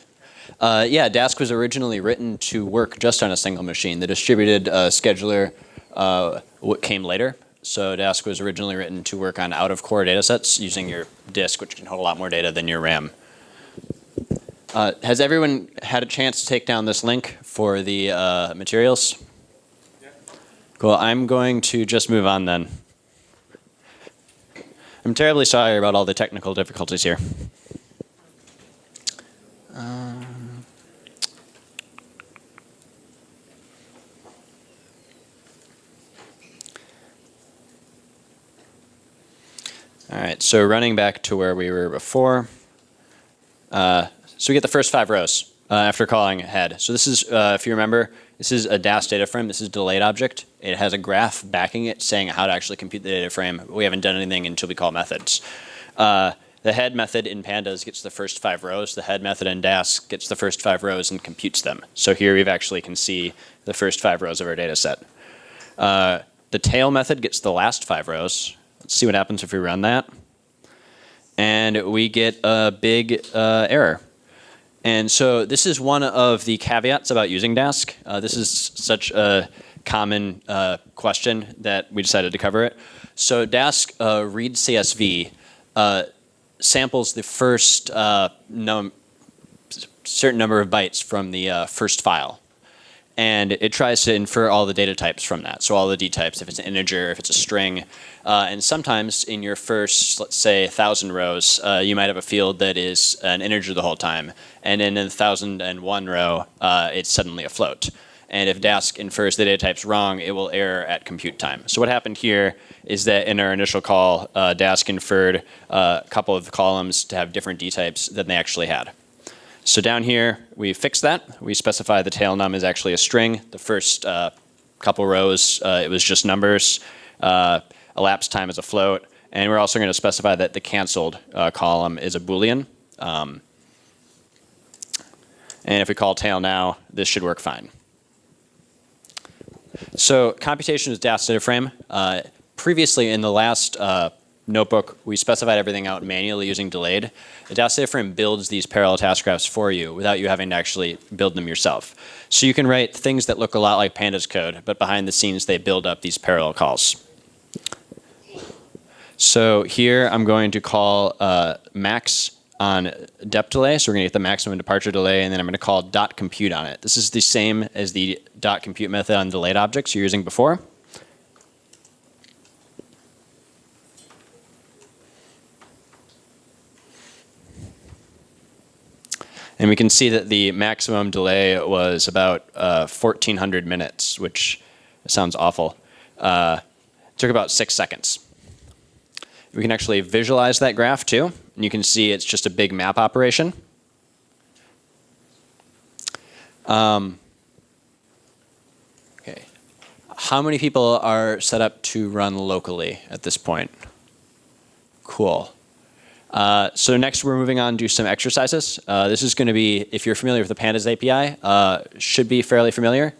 Yeah, Dask was originally written to work just on a single machine. The distributed scheduler came later. So Dask was originally written to work on out-of-core datasets using your disk, which can hold a lot more data than your RAM. Has everyone had a chance to take down this link for the materials? Yeah. Cool. I'm going to just move on then. I'm terribly sorry about all the technical difficulties here. All right, so running back to where we were before. So we get the first 5 rows after calling head. So this is, if you remember, this is a Dask data frame. This is a delayed object. It has a graph backing it saying how to actually compute the data frame. We haven't done anything until we call methods. The head method in Pandas gets the first 5 rows. The head method in Dask gets the first 5 rows and computes them. So here we actually can see the first 5 rows of our data set. The tail method gets the last 5 rows. Let's see what happens if we run that. And we get a big error. And so this is one of the caveats about using Dask. This is such a common question that we decided to cover it. So Dask reads CSV samples the first certain number of bytes from the first file. And it tries to infer all the data types from that. So all the D types, if it's an integer, if it's a string. And sometimes in your first, let's say, 1,000 rows, you might have a field that is an integer the whole time. And in the 1,001 row, it's suddenly a float. And if Dask infers the data types wrong, it will error at compute time. So what happened here is that in our initial call, Dask inferred a couple of columns to have different D types than they actually had. So down here, we fix that. We specify the tail num is actually a string. The first couple rows, it was just numbers. Elapsed time is a float. And we're also going to specify that the canceled column is a Boolean. And if we call tail now, this should work fine. So computation is Dask DataFrame. Previously in the last notebook, we specified everything out manually using delayed. The Dask DataFrame builds these parallel task graphs for you without you having to actually build them yourself. So you can write things that look a lot like Pandas code, but behind the scenes they build up these parallel calls. So here I'm going to call max on depth delay. So we're going to get the maximum departure delay, and then I'm going to call dot compute on it. This is the same as the dot compute method on delayed objects you're using before. And we can see that the maximum delay was about 1,400 minutes, which sounds awful. It took about 6 seconds. We can actually visualize that graph too. And you can see it's just a big map operation. Okay. How many people are set up to run locally at this point? Cool. So next we're moving on to some exercises. This is going to be, if you're familiar with the Pandas API, should be fairly familiar.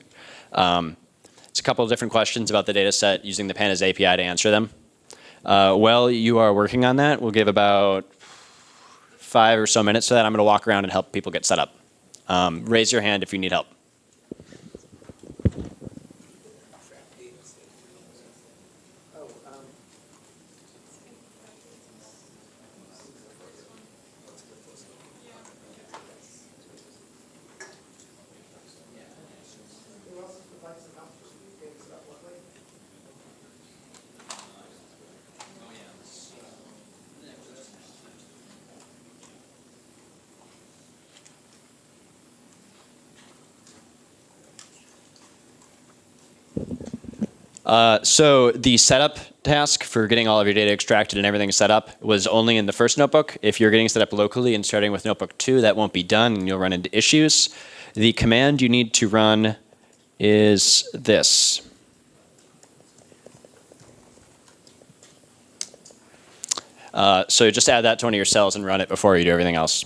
It's a couple of different questions about the data set using the Pandas API to answer them. While you are working on that, we'll give about 5 or so minutes to that. I'm going to walk around and help people get set up. Raise your hand if you need help. So the setup task for getting all of your data extracted and everything set up was only in the first notebook. If you're getting set up locally and starting with notebook 2, that won't be done and you'll run into issues. The command you need to run is this. So just add that to one of your cells and run it before you do everything else.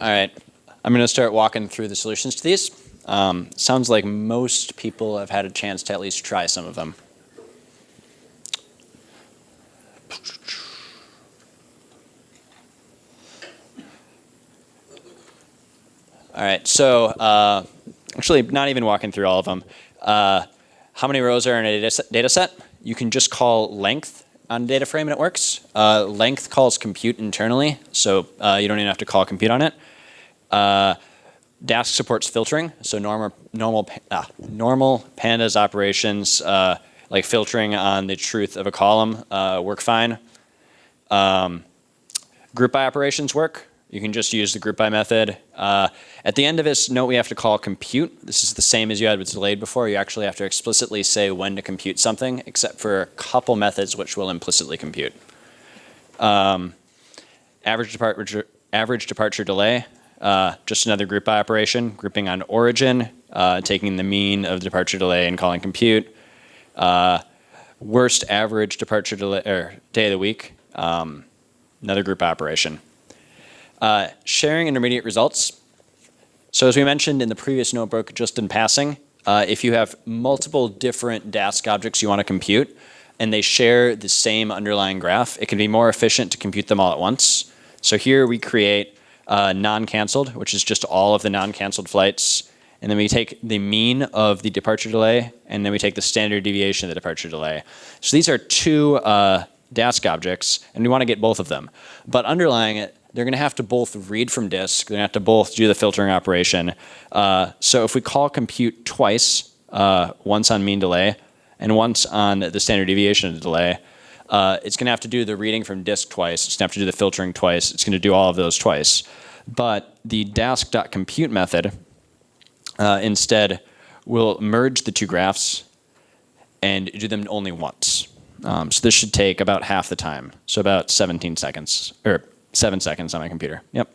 All right, I'm going to start walking through the solutions to these. Sounds like most people have had a chance to at least try some of them. All right, so actually not even walking through all of them. How many rows are in a data set? You can just call length on DataFrame and it works. Length calls compute internally, so you don't even have to call compute on it. Dask supports filtering, so normal pandas operations like filtering on the truth of a column work fine. Group by operations work. You can just use the group by method. At the end of this, note we have to call compute. This is the same as you had with delayed before. You actually have to explicitly say when to compute something, except for a couple methods which will implicitly compute. Average departure delay, just another group by operation, grouping on origin, taking the mean of the departure delay and calling compute. Worst average departure delay or day of the week, another group by operation. Sharing intermediate results. So as we mentioned in the previous notebook, just in passing, if you have multiple different Dask objects you want to compute, and they share the same underlying graph, it can be more efficient to compute them all at once. So here we create non-canceled, which is just all of the non-canceled flights, and then we take the mean of the departure delay, and then we take the standard deviation of the departure delay. So these are two Dask objects, and we want to get both of them. But underlying it, they're going to have to both read from disk. They're going to have to both do the filtering operation. So if we call compute twice, once on mean delay and once on the standard deviation of the delay, it's going to have to do the reading from disk twice. It's going to have to do the filtering twice. It's going to do all of those twice. But the dask.compute method instead will merge the two graphs and do them only once. So this should take about half the time. So about 17 seconds, or 7 seconds on my computer. Yep.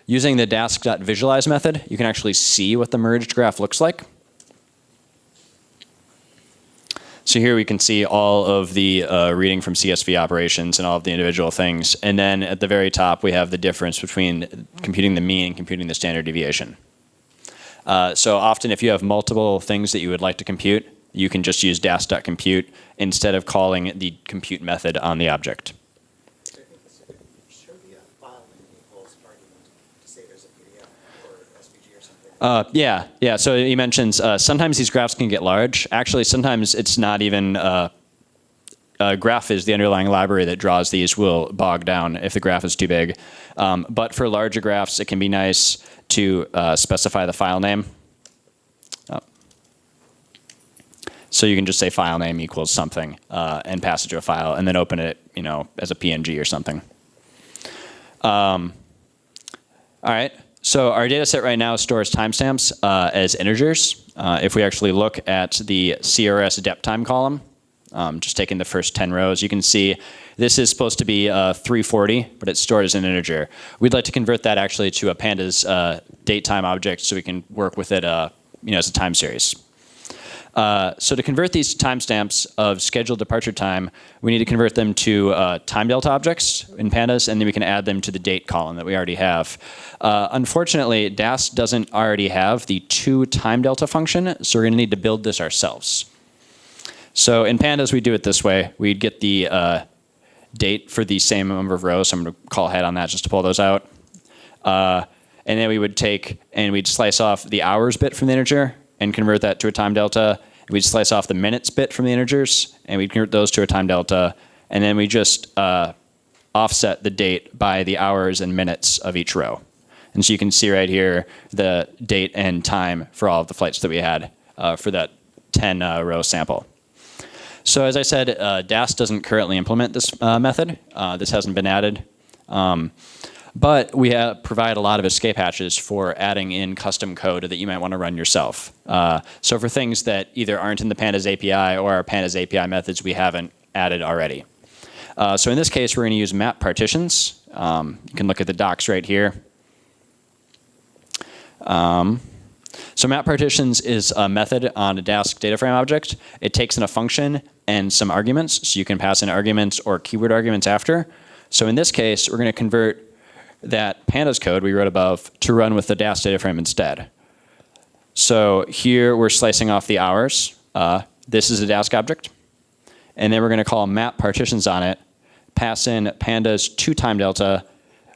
Using the dask.visualize method, you can actually see what the merged graph looks like. So here we can see all of the reading from CSV operations and all of the individual things. And then at the very top, we have the difference between computing the mean and computing the standard deviation. So often if you have multiple things that you would like to compute, you can just use dask.compute instead of calling the compute method on the object. Yeah. So he mentions sometimes these graphs can get large. Actually, sometimes it's not even graph is the underlying library that draws these will bog down if the graph is too big. But for larger graphs, it can be nice to specify the file name. So you can just say file name equals something and pass it to a file, and then open it, as a PNG or something. All right. So our data set right now stores timestamps as integers. If we actually look at the CRS dep time column, just taking the first 10 rows, you can see this is supposed to be 340, but it's stored as an integer. We'd like to convert that actually to a pandas date time object so we can work with it as a time series. So to convert these timestamps of scheduled departure time, we need to convert them to time delta objects in pandas, and then we can add them to the date column that we already have. Unfortunately, Dask doesn't already have the toTime delta function, so we're going to need to build this ourselves. So in pandas, we do it this way. We'd get the date for the same number of rows, so I'm going to call ahead on that just to pull those out. And then we would take and we'd slice off the hours bit from the integer and convert that to a time delta. We'd slice off the minutes bit from the integers, and we'd convert those to a time delta. And then we just offset the date by the hours and minutes of each row. And so you can see right here the date and time for all of the flights that we had for that 10 row sample. So as I said, Dask doesn't currently implement this method. This hasn't been added. But we provide a lot of escape hatches for adding in custom code that you might want to run yourself. So for things that either aren't in the Pandas API or our Pandas API methods we haven't added already. So in this case, we're going to use map partitions. You can look at the docs right here. So map partitions is a method on a Dask DataFrame object. It takes in a function and some arguments, so you can pass in arguments or keyword arguments after. So in this case, we're going to convert that Pandas code we wrote above to run with the Dask DataFrame instead. So here we're slicing off the hours. This is a Dask object. And then we're going to call map partitions on it, pass in Pandas to time delta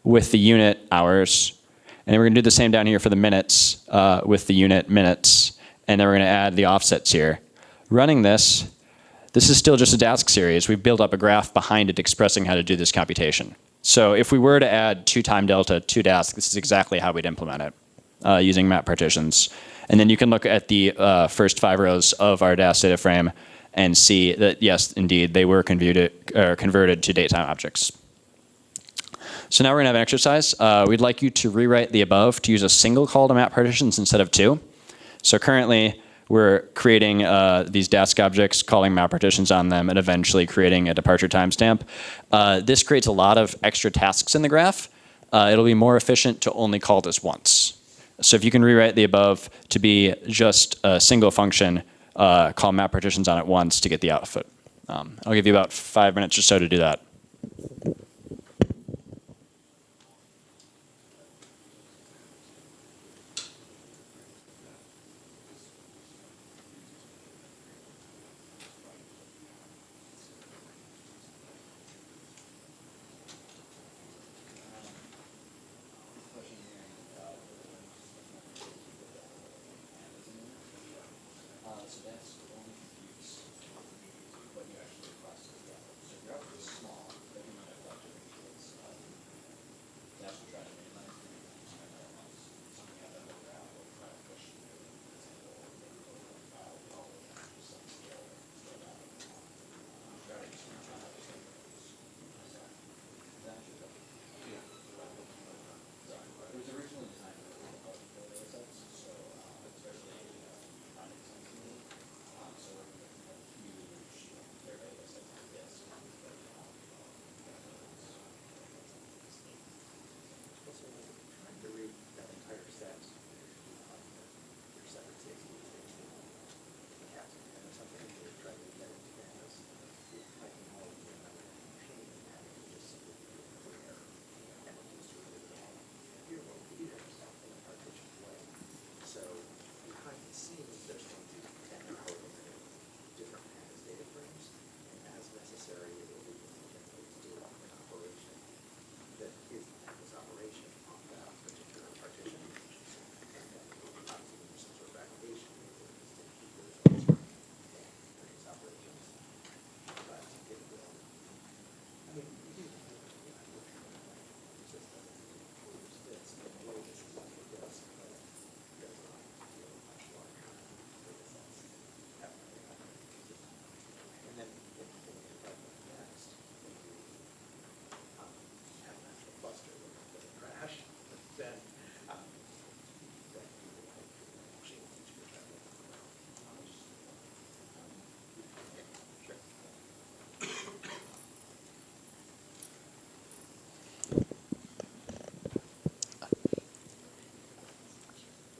with the unit hours. And then we're going to do the same down here for the minutes with the unit minutes. And then we're going to add the offsets here. Running this is still just a Dask series. We've built up a graph behind it expressing how to do this computation. So if we were to add to time delta to Dask, this is exactly how we'd implement it using map partitions. And then you can look at the first 5 rows of our Dask data frame and see that, yes, indeed, they were converted to datetime objects. So now we're going to have an exercise. We'd like you to rewrite the above to use a single call to map partitions instead of 2. So currently, we're creating these Dask objects, calling map partitions on them, and eventually creating a departure timestamp. This creates a lot of extra tasks in the graph. It'll be more efficient to only call this once. So if you can rewrite the above to be just a single function, call map partitions on it once to get the output. I'll give you about 5 minutes or so to do that.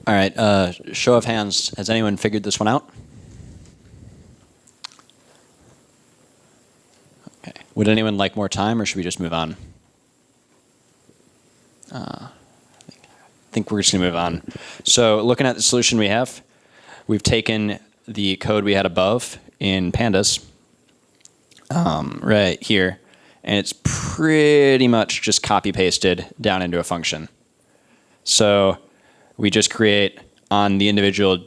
All right, show of hands, has anyone figured this one out? Okay. Would anyone like more time, or should we just move on? I think we're just going to move on. So looking at the solution we have, we've taken the code we had above in Pandas right here, and it's pretty much just copy-pasted down into a function. So we just create on the individual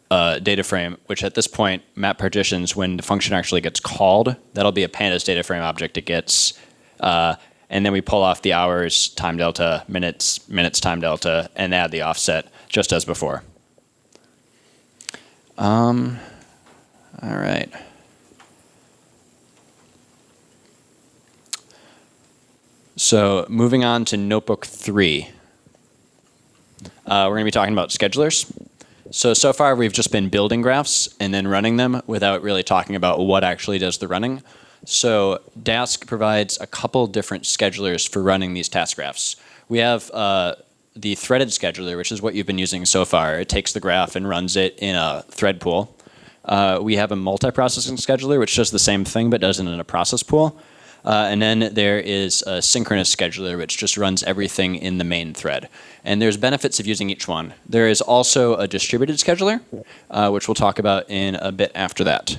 data frame, which at this point, map partitions, when the function actually gets called, that'll be a Pandas data frame object it gets. And then we pull off the hours, time delta, minutes, time delta, and add the offset, just as before. All right. So moving on to notebook 3. We're going to be talking about schedulers. So far we've just been building graphs and then running them without really talking about what actually does the running. So Dask provides a couple different schedulers for running these task graphs. We have the threaded scheduler, which is what you've been using so far. It takes the graph and runs it in a thread pool. We have a multiprocessing scheduler, which does the same thing but does it in a process pool. And then there is a synchronous scheduler, which just runs everything in the main thread. And there's benefits of using each one. There is also a distributed scheduler, which we'll talk about in a bit after that.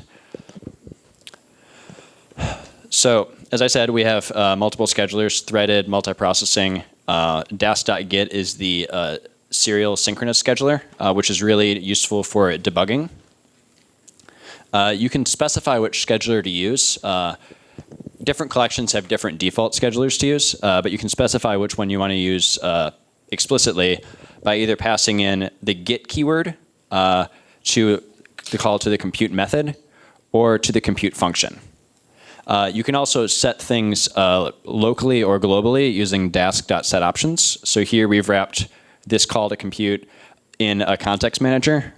So, as I said, we have multiple schedulers, threaded, multiprocessing. Dask.git is the serial synchronous scheduler, which is really useful for debugging. You can specify which scheduler to use. Different collections have different default schedulers to use, but you can specify which one you want to use explicitly by either passing in the get keyword to the call to the compute method or to the compute function. You can also set things locally or globally using dask.setOptions. So here we've wrapped this call to compute in a context manager,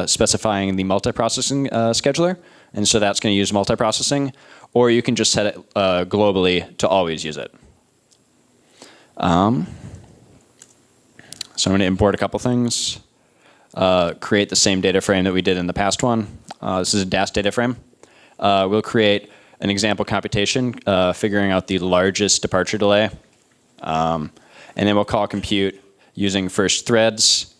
specifying the multiprocessing scheduler. And so that's going to use multiprocessing. Or you can just set it globally to always use it. So I'm going to import a couple things. Create the same data frame that we did in the past one. This is a Dask data frame. We'll create an example computation, figuring out the largest departure delay. And then we'll call compute using first threads.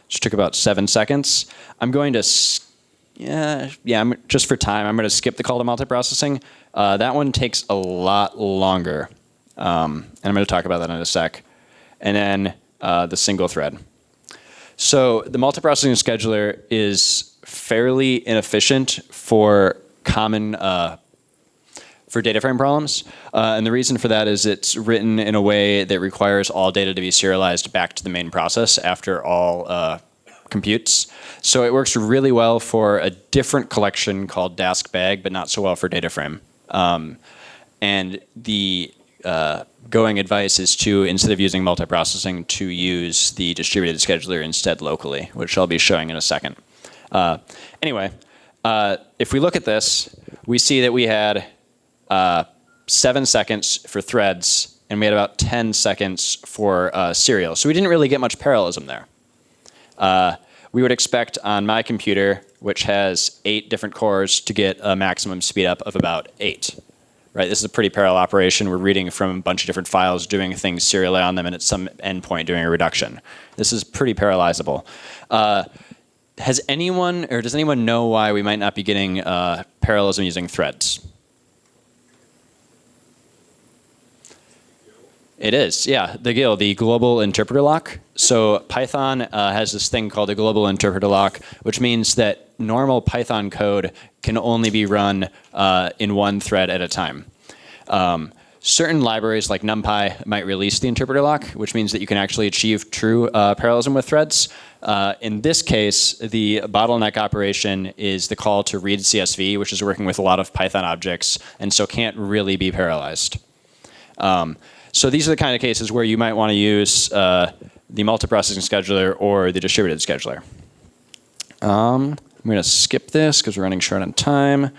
Just took about 7 seconds. I'm going to, just for time, I'm going to skip the call to multiprocessing. That one takes a lot longer. And I'm going to talk about that in a sec. And then the single thread. So the multiprocessing scheduler is fairly inefficient for common for data frame problems. And the reason for that is it's written in a way that requires all data to be serialized back to the main process after all computes. So it works really well for a different collection called Dask bag, but not so well for data frame. And the going advice is to, instead of using multiprocessing, to use the distributed scheduler instead locally, which I'll be showing in a second. Anyway, if we look at this, we see that we had 7 seconds for threads, and we had about 10 seconds for serial. So we didn't really get much parallelism there. We would expect on my computer, which has 8 different cores, to get a maximum speed up of about 8. Right? This is a pretty parallel operation. We're reading from a bunch of different files, doing things serially on them, and at some endpoint doing a reduction. This is pretty parallelizable. Has anyone, or does anyone know why we might not be getting parallelism using threads? It is, yeah, the GIL, the global interpreter lock. So Python has this thing called a global interpreter lock, which means that normal Python code can only be run in one thread at a time. Certain libraries like NumPy might release the interpreter lock, which means that you can actually achieve true parallelism with threads. In this case, the bottleneck operation is the call to read CSV, which is working with a lot of Python objects, and so can't really be parallelized. So these are the kind of cases where you might want to use the multiprocessing scheduler or the distributed scheduler. I'm going to skip this because we're running short on time.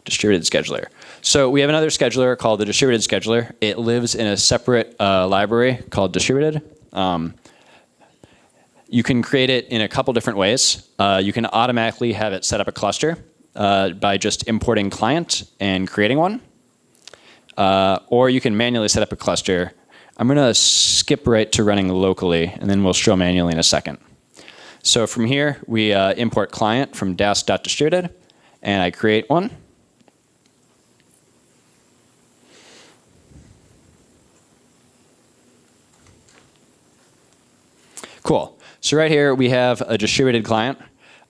Distributed scheduler. So we have another scheduler called the distributed scheduler. It lives in a separate library called distributed. You can create it in a couple different ways. You can automatically have it set up a cluster by just importing client and creating one. Or you can manually set up a cluster. I'm going to skip right to running locally, and then we'll show manually in a second. So from here, we import client from dask.distributed, and I create one. Cool. So right here, we have a distributed client.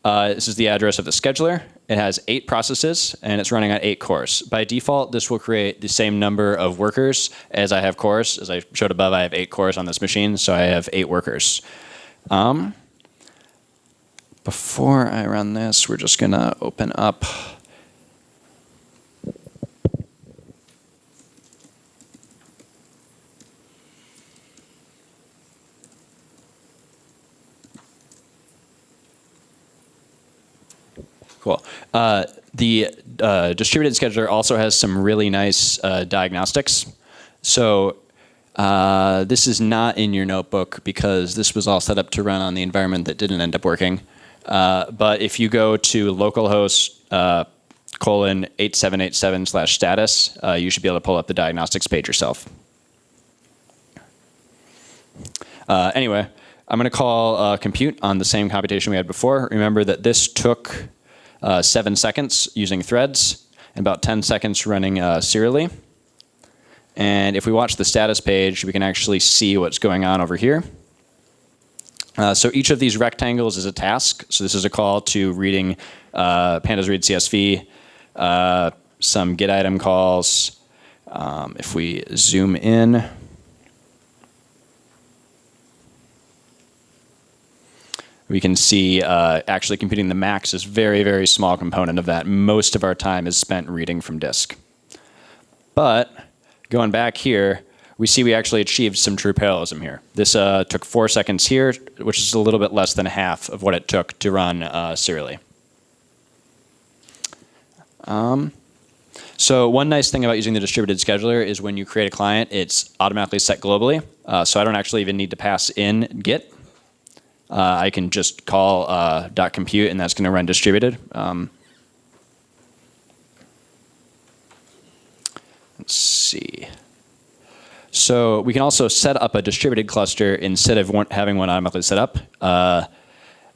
This is the address of the scheduler. It has 8 processes, and it's running on 8 cores. By default, this will create the same number of workers as I have cores. As I showed above, I have 8 cores on this machine, so I have 8 workers. Before I run this, we're just going to open up Cool. The distributed scheduler also has some really nice diagnostics. So this is not in your notebook because this was all set up to run on the environment that didn't end up working. But if you go to localhost :8787/status, you should be able to pull up the diagnostics page yourself. Anyway, I'm going to call compute on the same computation we had before. Remember that this took 7 seconds using threads and about 10 seconds running serially. And if we watch the status page, we can actually see what's going on over here. So each of these rectangles is a task. So this is a call to reading pandas read CSV, some get item calls. If we zoom in, we can see actually computing the max is very, very small component of that. Most of our time is spent reading from disk. But going back here, we see we actually achieved some true parallelism here. This took 4 seconds here, which is a little bit less than half of what it took to run serially. So one nice thing about using the distributed scheduler is when you create a client, it's automatically set globally. So I don't actually even need to pass in Git. I can just call .compute, and that's going to run distributed. Let's see. So we can also set up a distributed cluster instead of having one automatically set up.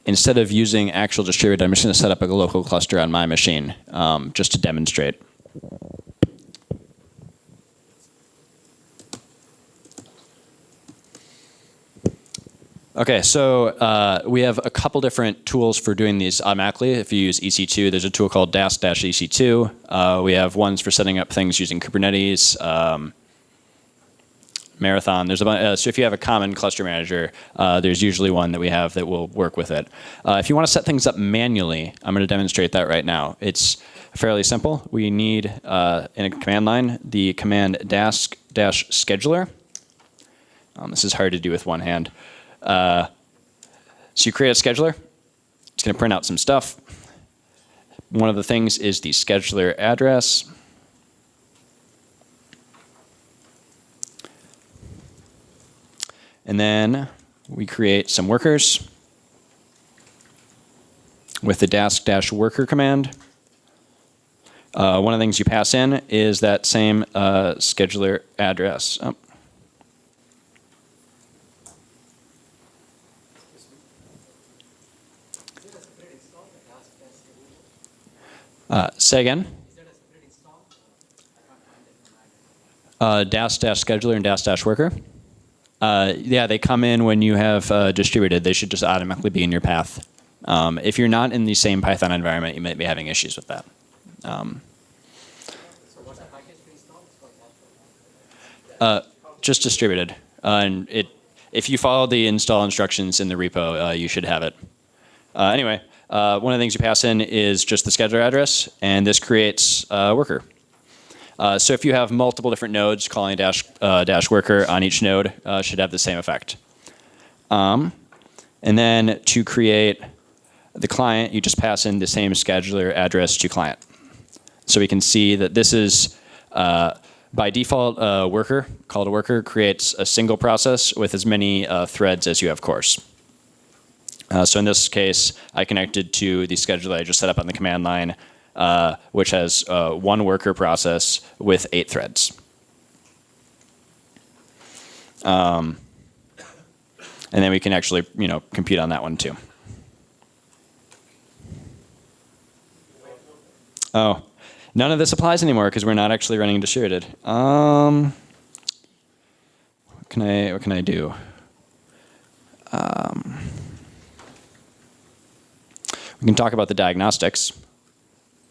Instead of using actual distributed, I'm just going to set up a local cluster on my machine just to demonstrate. Okay, so we have a couple different tools for doing these automatically. If you use EC2, there's a tool called Dask-EC2. We have ones for setting up things using Kubernetes, Marathon. There's a bunch, so if you have a common cluster manager, there's usually one that we have that will work with it. If you want to set things up manually, I'm going to demonstrate that right now. It's fairly simple. We need, in a command line, the command dask-scheduler. This is hard to do with one hand. So you create a scheduler. It's going to print out some stuff. One of the things is the scheduler address. And then we create some workers with the dask-worker command. One of the things you pass in is that same scheduler address. Say again? Dask-scheduler and dask-worker. Yeah, they come in when you have distributed. They should just automatically be in your path. If you're not in the same Python environment, you might be having issues with that. Just distributed. And if you follow the install instructions in the repo, you should have it. Anyway, one of the things you pass in is just the scheduler address, and this creates a worker. So if you have multiple different nodes, calling dash worker on each node should have the same effect. And then to create the client, you just pass in the same scheduler address to client. So we can see that this is, by default, worker, called a worker, creates a single process with as many threads as you have cores. So in this case, I connected to the scheduler I just set up on the command line, which has one worker process with 8 threads. And then we can actually, compute on that one too. Oh, none of this applies anymore because we're not actually running distributed. What can I do? We can talk about the diagnostics.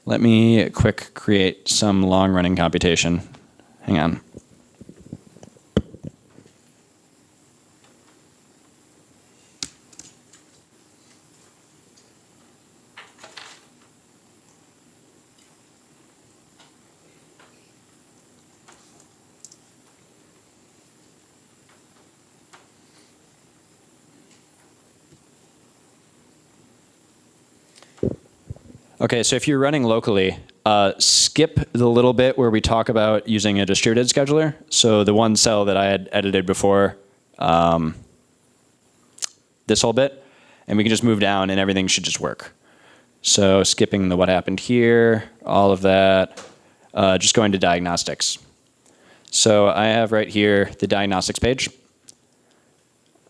Let me create some long-running computation. Hang on. Okay, so if you're running locally, skip the little bit where we talk about using a distributed scheduler. So the one cell that I had edited before, this whole bit, and we can just move down and everything should just work. So skipping the what happened here, all of that, just going to diagnostics. So I have right here the diagnostics page.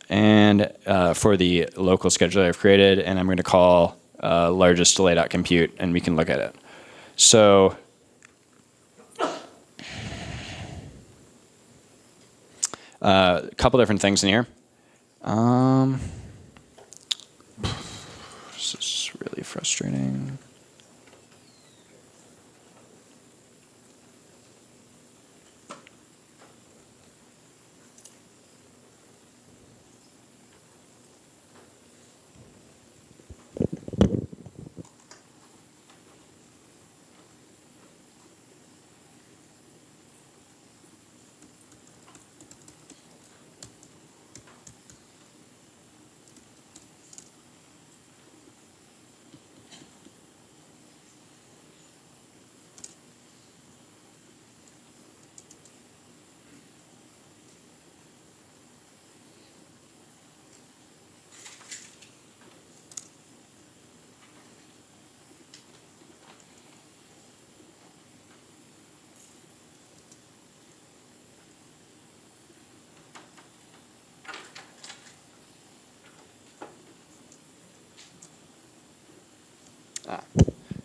And for the local scheduler I've created, and I'm going to call largest delay.compute, and we can look at it. So a couple different things in here. This is really frustrating.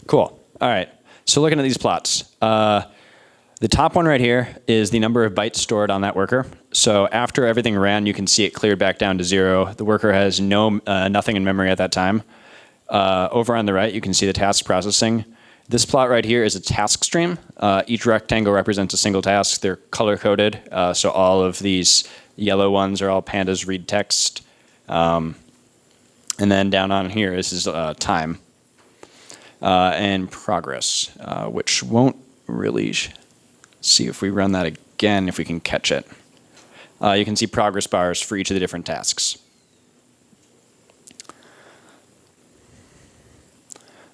Cool. All right. So looking at these plots, the top one right here is the number of bytes stored on that worker. So after everything ran, you can see it cleared back down to 0. The worker has nothing in memory at that time. Over on the right, you can see the task processing. This plot right here is a task stream. Each rectangle represents a single task. They're color-coded, so all of these yellow ones are all pandas read text. And then down on here, this is time. And progress, which won't really see if we run that again, if we can catch it. You can see progress bars for each of the different tasks.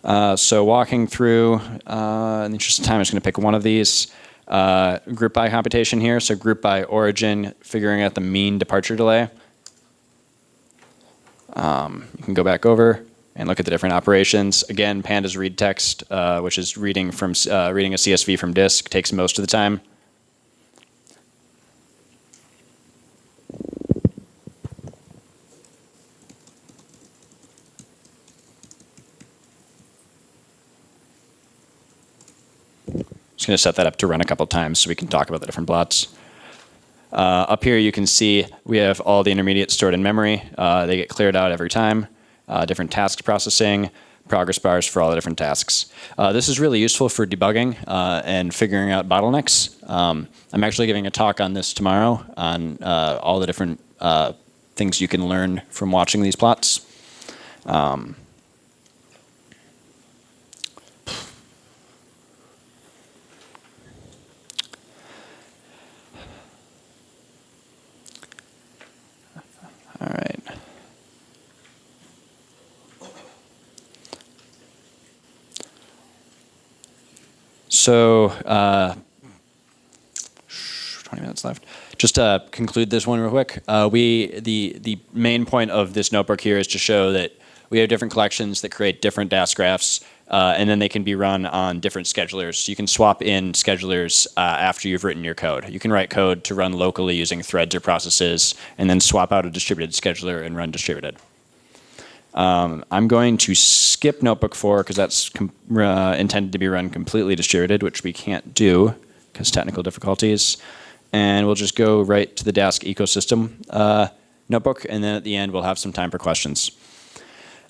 So walking through, in the interest of time, I'm just going to pick one of these. Group by computation here, so group by origin, figuring out the mean departure delay. You can go back over and look at the different operations. Again, pandas read text, which is reading a CSV from disk, takes most of the time. Just going to set that up to run a couple times so we can talk about the different plots. Up here you can see we have all the intermediates stored in memory. They get cleared out every time. Different task processing, progress bars for all the different tasks. This is really useful for debugging and figuring out bottlenecks. I'm actually giving a talk on this tomorrow on all the different things you can learn from watching these plots. All right. So, 20 minutes left. Just to conclude this one real quick, the main point of this notebook here is to show that we have different collections that create different Dask graphs, and then they can be run on different schedulers. So you can swap in schedulers after you've written your code. You can write code to run locally using threads or processes, and then swap out a distributed scheduler and run distributed. I'm going to skip Notebook 4 because that's intended to be run completely distributed, which we can't do because technical difficulties. And we'll just go right to the Dask ecosystem notebook, and then at the end we'll have some time for questions.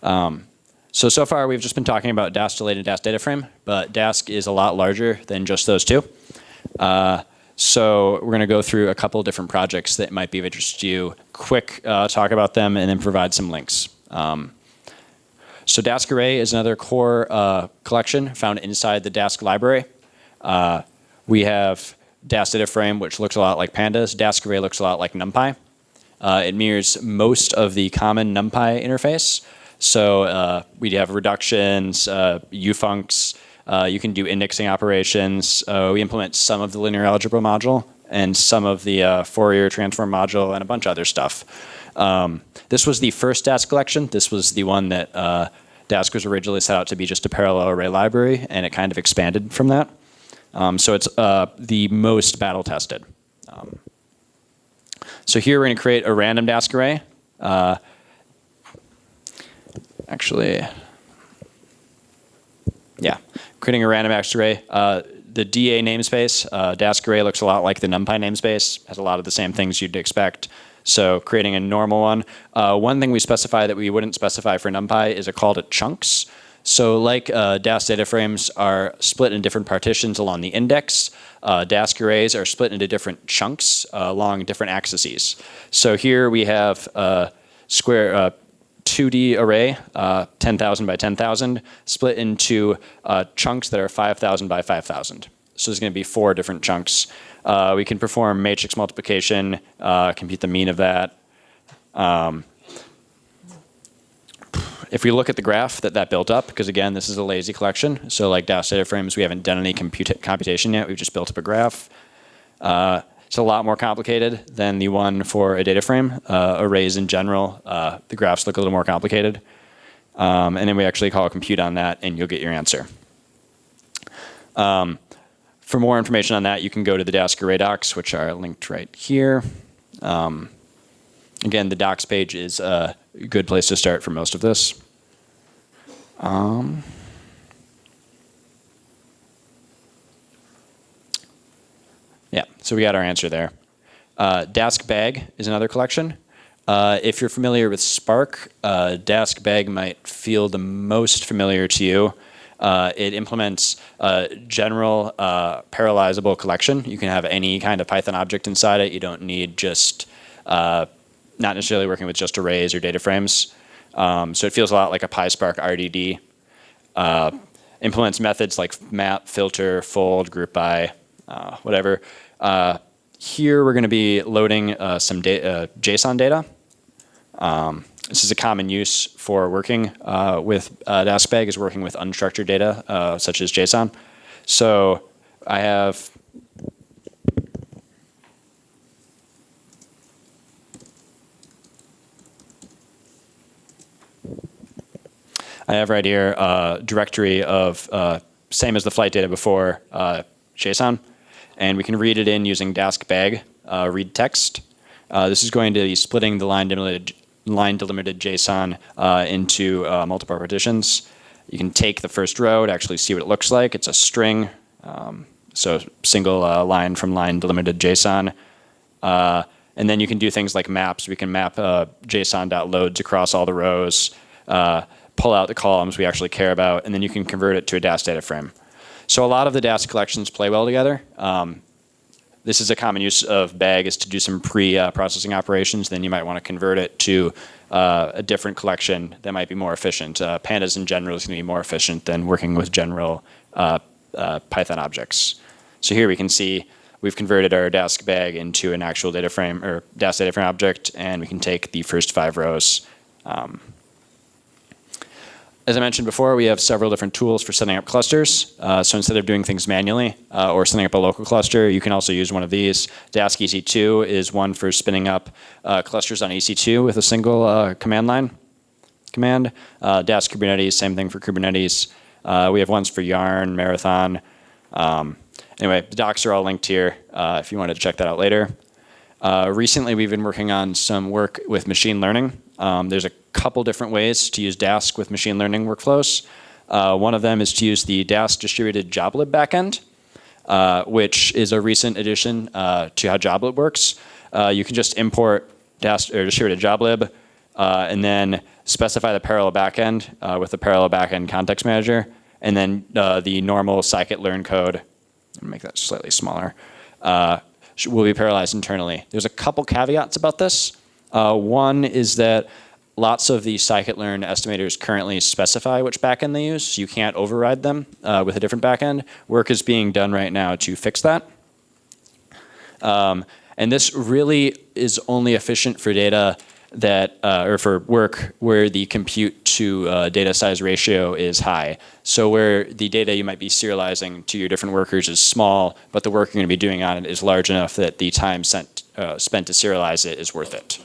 So far we've just been talking about Dask Delay and Dask DataFrame, but Dask is a lot larger than just those two. So we're going to go through a couple different projects that might be of interest to you, quick talk about them, and then provide some links. So Dask Array is another core collection found inside the Dask library. We have Dask DataFrame, which looks a lot like Pandas. Dask Array looks a lot like NumPy. It mirrors most of the common NumPy interface. So we have reductions, ufuncs. You can do indexing operations. We implement some of the linear algebra module and some of the Fourier transform module and a bunch of other stuff. This was the first Dask collection. This was the one that Dask was originally set out to be just a parallel array library, and it kind of expanded from that. So it's the most battle tested. So here we're going to create a random Dask array. Creating a random Dask array. The DA namespace, Dask array looks a lot like the NumPy namespace, has a lot of the same things you'd expect. So creating a normal one. One thing we specify that we wouldn't specify for NumPy is a call to chunks. So like Dask DataFrames are split in different partitions along the index, Dask arrays are split into different chunks along different axes. So here we have a square 2D array, 10,000 by 10,000, split into chunks that are 5,000 by 5,000. So there's going to be 4 different chunks. We can perform matrix multiplication, compute the mean of that. If we look at the graph that built up, because again, this is a lazy collection. So like Dask DataFrames, we haven't done any computation yet. We've just built up a graph. It's a lot more complicated than the one for a data frame. Arrays in general, the graphs look a little more complicated. And then we actually call a compute on that, and you'll get your answer. For more information on that, you can go to the Dask array docs, which are linked right here. Again, the docs page is a good place to start for most of this. Yeah, so we got our answer there. Dask bag is another collection. If you're familiar with Spark, Dask bag might feel the most familiar to you. It implements a general parallelizable collection. You can have any kind of Python object inside it. You don't need just, not necessarily working with just arrays or data frames. So it feels a lot like a PySpark RDD. Implements methods like map, filter, fold, group by, whatever. Here we're going to be loading some JSON data. This is a common use for working with Dask bag, is working with unstructured data such as JSON. So I have right here a directory of same as the flight data before JSON, and we can read it in using Dask bag read text. This is going to be splitting the line delimited JSON into multiple partitions. You can take the first row to actually see what it looks like. It's a string, so single line from line delimited JSON. And then you can do things like maps. We can map JSON.loads across all the rows, pull out the columns we actually care about, and then you can convert it to a Dask data frame. So a lot of the Dask collections play well together. This is a common use of bag, is to do some pre-processing operations. Then you might want to convert it to a different collection that might be more efficient. Pandas in general is going to be more efficient than working with general Python objects. So here we can see we've converted our Dask bag into an actual data frame or Dask data frame object, and we can take the first 5 rows. As I mentioned before, we have several different tools for setting up clusters. So instead of doing things manually or setting up a local cluster, you can also use one of these. Dask EC2 is one for spinning up clusters on EC2 with a single command line command. Dask Kubernetes, same thing for Kubernetes. We have ones for Yarn, Marathon. Anyway, the docs are all linked here if you wanted to check that out later. Recently, we've been working on some work with machine learning. There's a couple different ways to use Dask with machine learning workflows. One of them is to use the Dask distributed joblib backend, which is a recent addition to how joblib works. You can just import Dask or distributed joblib and then specify the parallel backend with the parallel backend context manager, and then the normal scikit-learn code. I'll make that slightly smaller. Will be parallelized internally. There's a couple caveats about this. One is that lots of the scikit-learn estimators currently specify which backend they use. So you can't override them with a different backend. Work is being done right now to fix that. And this really is only efficient for data that, or for work where the compute to data size ratio is high. So where the data you might be serializing to your different workers is small, but the work you're going to be doing on it is large enough that the time spent to serialize it is worth it.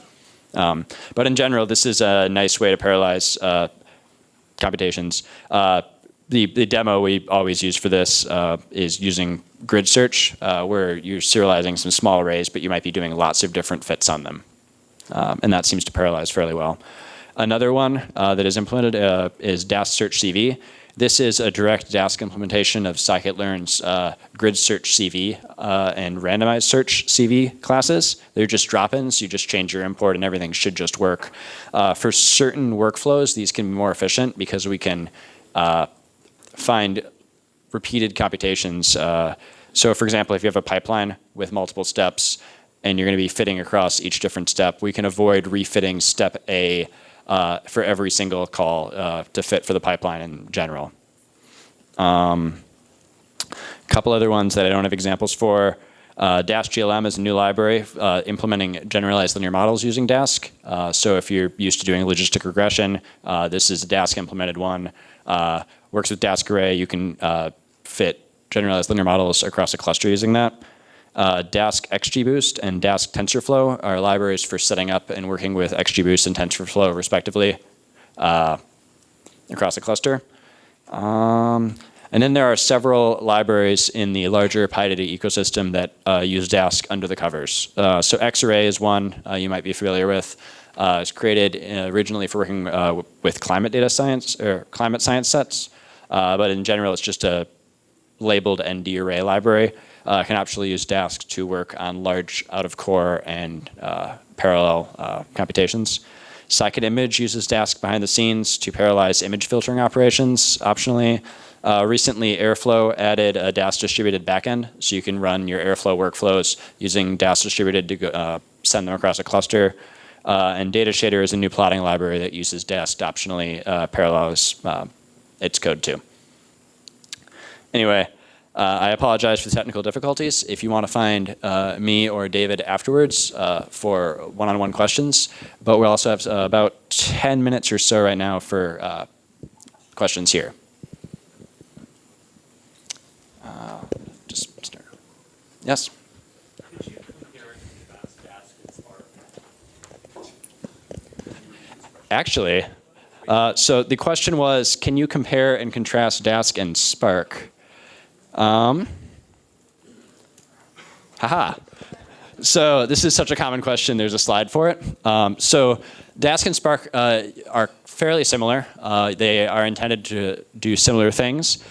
But in general, this is a nice way to parallelize computations. The demo we always use for this is using grid search, where you're serializing some small arrays, but you might be doing lots of different fits on them. And that seems to parallelize fairly well. Another one that is implemented is Dask Search CV. This is a direct Dask implementation of scikit-learn's grid search CV and randomized search CV classes. They're just drop-ins. You just change your import and everything should just work. For certain workflows, these can be more efficient because we can find repeated computations. So for example, if you have a pipeline with multiple steps and you're going to be fitting across each different step, we can avoid refitting step A for every single call to fit for the pipeline in general. A couple other ones that I don't have examples for. Dask GLM is a new library implementing generalized linear models using Dask. So if you're used to doing logistic regression, this is a Dask implemented one. Works with Dask Array. You can fit generalized linear models across a cluster using that. Dask XGBoost and Dask TensorFlow are libraries for setting up and working with XGBoost and TensorFlow respectively across a cluster. And then there are several libraries in the larger PyData ecosystem that use Dask under the covers. So Xarray is one you might be familiar with. It's created originally for working with climate data science or climate science sets, but in general it's just a labeled ND array library. Can actually use Dask to work on large out-of-core and parallel computations. Scikit-image uses Dask behind the scenes to parallelize image filtering operations optionally. Recently, Airflow added a Dask distributed backend, so you can run your Airflow workflows using Dask distributed to send them across a cluster. And Datashader is a new plotting library that uses Dask to optionally parallelize its code too. Anyway, I apologize for the technical difficulties. If you want to find me or David afterwards for one-on-one questions, but we also have about 10 minutes or so right now for questions here. Just start. Yes? Could you compare Dask and Spark? Actually, so the question was, can you compare and contrast Dask and Spark? Haha. So this is such a common question. There's a slide for it. So Dask and Spark are fairly similar. They are intended to do similar things.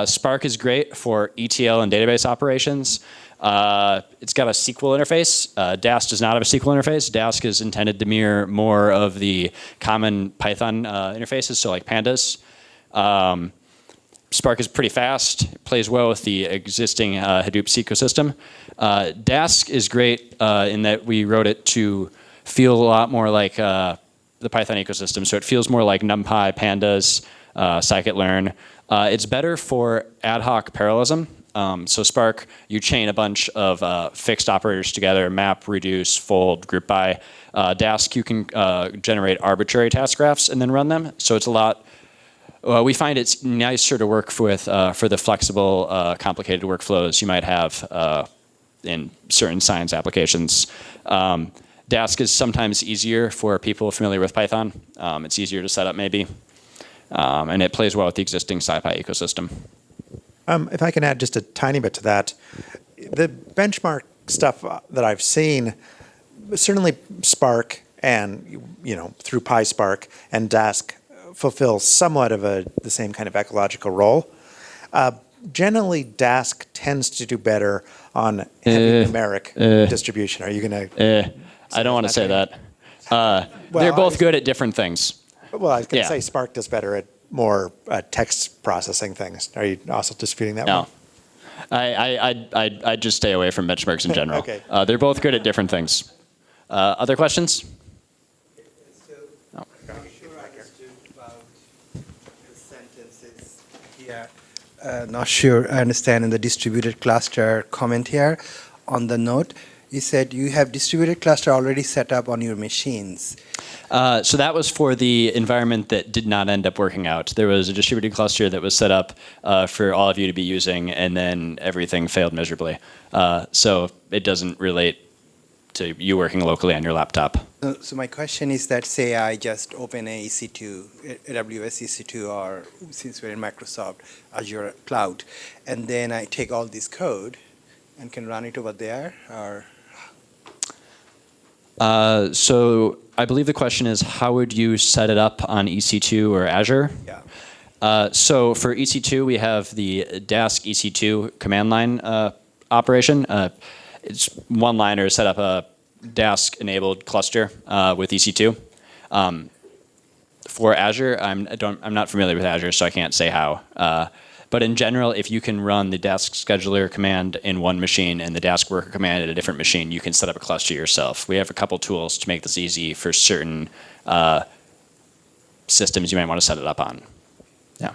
Spark is great for ETL and database operations. It's got a SQL interface. Dask does not have a SQL interface. Dask is intended to mirror more of the common Python interfaces, so like Pandas. Spark is pretty fast. It plays well with the existing Hadoop's ecosystem. Dask is great in that we wrote it to feel a lot more like the Python ecosystem. So it feels more like NumPy, Pandas, scikit-learn. It's better for ad hoc parallelism. So Spark, you chain a bunch of fixed operators together, map, reduce, fold, group by. Dask, you can generate arbitrary task graphs and then run them. So it's a lot. We find it's nicer to work with for the flexible, complicated workflows you might have in certain science applications. Dask is sometimes easier for people familiar with Python. It's easier to set up maybe. And it plays well with the existing SciPy ecosystem. If I can add just a tiny bit to that, the benchmark stuff that I've seen, certainly Spark and through PySpark and Dask fulfill somewhat of the same kind of ecological role. Generally, Dask tends to do better on heavy numeric distribution. Are you going to? I don't want to say that. They're both good at different things. Well, I was going to say Spark does better at more text processing things. Are you also disputing that one? No. I'd just stay away from benchmarks in general. Okay. They're both good at different things. Other questions? I'm sure I understood about the sentences here. Not sure I understand in the distributed cluster comment here on the note. You said you have distributed cluster already set up on your machines. So that was for the environment that did not end up working out. There was a distributed cluster that was set up for all of you to be using, and then everything failed miserably. So it doesn't relate to you working locally on your laptop. So my question is that, say I just open a EC2, AWS EC2, or since we're in Microsoft Azure Cloud, and then I take all this code and can run it over there, or? So I believe the question is, how would you set it up on EC2 or Azure? Yeah. So for EC2, we have the Dask EC2 command line operation. It's one-liner, set up a Dask-enabled cluster with EC2. For Azure, I'm not familiar with Azure, so I can't say how. But in general, if you can run the Dask scheduler command in one machine and the Dask worker command at a different machine, you can set up a cluster yourself. We have a couple tools to make this easy for certain systems you might want to set it up on. Yeah.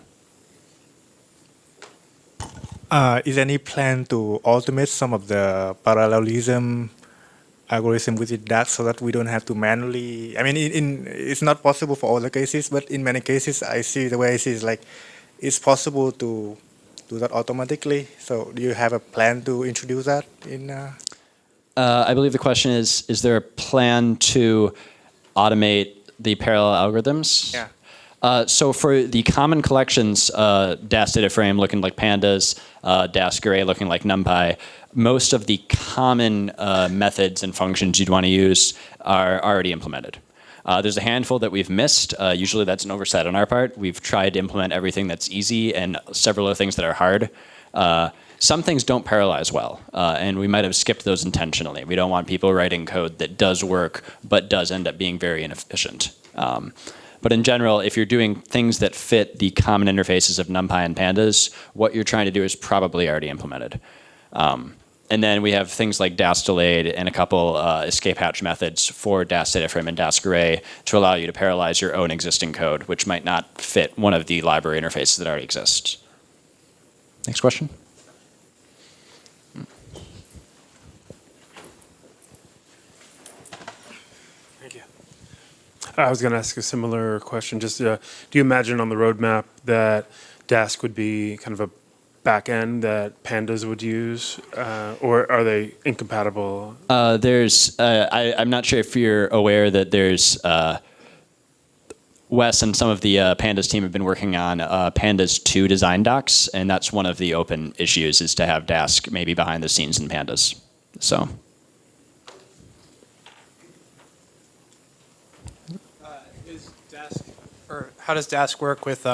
Is any plan to automate some of the parallelism algorithm within Dask so that we don't have to manually? I mean, it's not possible for all the cases, but in many cases, I see the way I see is like it's possible to do that automatically. So, do you have a plan to introduce that in? I believe the question is there a plan to automate the parallel algorithms? Yeah. So for the common collections, Dask DataFrame looking like Pandas, Dask Array looking like NumPy, most of the common methods and functions you'd want to use are already implemented. There's a handful that we've missed. Usually that's an oversight on our part. We've tried to implement everything that's easy and several of things that are hard. Some things don't parallelize well, and we might have skipped those intentionally. We don't want people writing code that does work but does end up being very inefficient. But in general, if you're doing things that fit the common interfaces of NumPy and Pandas, what you're trying to do is probably already implemented. And then we have things like Dask delayed and a couple escape hatch methods for Dask DataFrame and Dask Array to allow you to parallelize your own existing code, which might not fit one of the library interfaces that already exists. Next question. Thank you. I was going to ask a similar question. Just do you imagine on the roadmap that Dask would be kind of a backend that Pandas would use, or are they incompatible? I'm not sure if you're aware that there's Wes and some of the Pandas team have been working on Pandas 2 design docs, and that's one of the open issues is to have Dask maybe behind the scenes in Pandas. So. How does Dask work with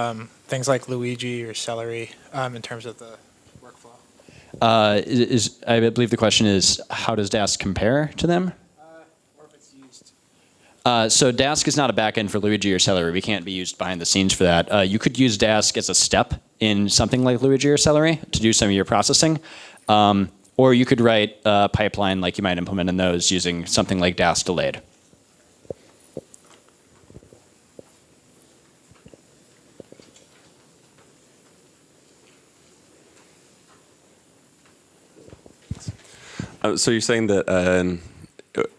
things like Luigi or Celery in terms of the workflow? I believe the question is, how does Dask compare to them? Or if it's used. So Dask is not a backend for Luigi or Celery. We can't be used behind the scenes for that. You could use Dask as a step in something like Luigi or Celery to do some of your processing. Or you could write a pipeline like you might implement in those using something like Dask delayed. So you're saying that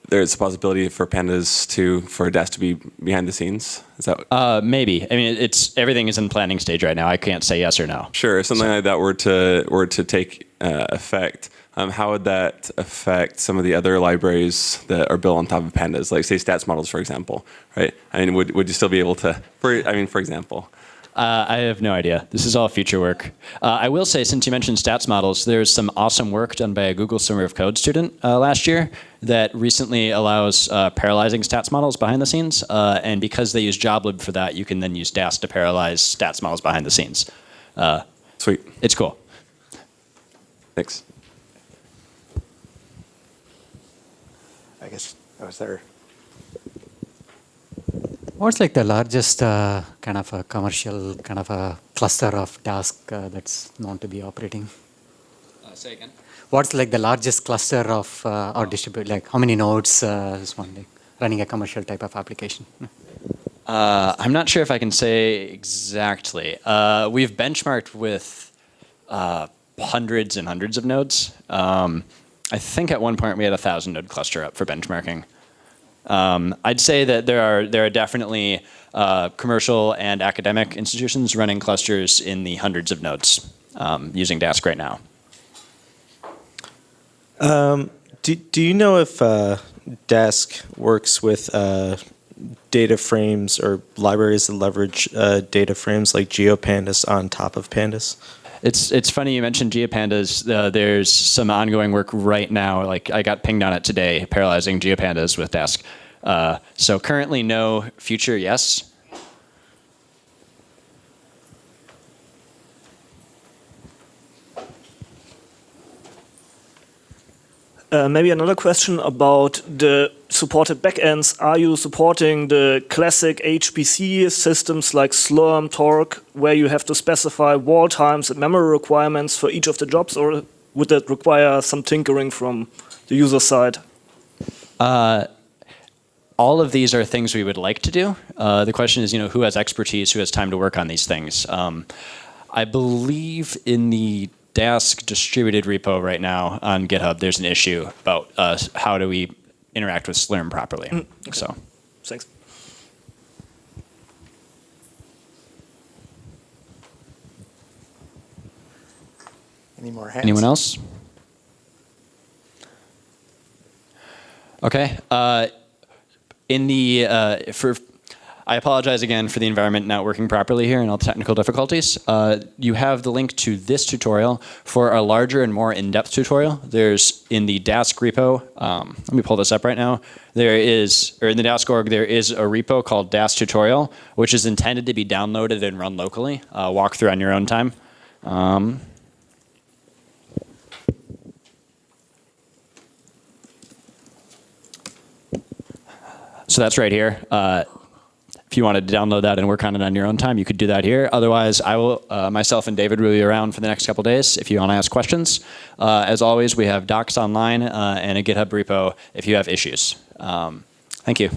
there's a possibility for Pandas for Dask to be behind the scenes? Is that maybe? I mean, everything is in planning stage right now. I can't say yes or no. Sure. If something like that were to take effect, how would that affect some of the other libraries that are built on top of Pandas, like say stats models, for example? Right. I mean, would you still be able to? For example. I have no idea. This is all future work. I will say, since you mentioned stats models, there's some awesome work done by a Google Summer of Code student last year that recently allows parallelizing stats models behind the scenes. And because they use JobLib for that, you can then use Dask to parallelize stats models behind the scenes. Sweet. It's cool. Thanks. I guess I was there. What's like the largest kind of a commercial kind of a cluster of Dask that's known to be operating? Say again. What's like the largest cluster of or distribute? Like how many nodes is one like running a commercial type of application? I'm not sure if I can say exactly. We've benchmarked with hundreds and hundreds of nodes. I think at one point we had a 1,000 node cluster up for benchmarking. I'd say that there are definitely commercial and academic institutions running clusters in the hundreds of nodes using Dask right now. Do you know if Dask works with DataFrames or libraries that leverage DataFrames like GeoPandas on top of Pandas? It's funny you mentioned GeoPandas. There's some ongoing work right now. Like I got pinged on it today, parallelizing GeoPandas with Dask. So currently no, future yes. Maybe another question about the supported backends. Are you supporting the classic HPC systems like Slurm, Torque, where you have to specify wall times and memory requirements for each of the jobs, or would that require some tinkering from the user side? All of these are things we would like to do. The question is, who has expertise, who has time to work on these things. I believe in the Dask distributed repo right now on GitHub, there's an issue about how do we interact with Slurm properly. Okay. So, Thanks. Any more hands? anyone else? Okay. I apologize again for the environment not working properly here and all the technical difficulties. You have the link to this tutorial for a larger and more in-depth tutorial. There's in the Dask repo, let me pull this up right now. In the Dask org, there is a repo called Dask tutorial, which is intended to be downloaded and run locally. Walk through on your own time. So that's right here. If you wanted to download that and work on it on your own time, you could do that here. Otherwise, I will, myself and David will be around for the next couple days if you want to ask questions. As always, we have docs online and a GitHub repo if you have issues. Thank you.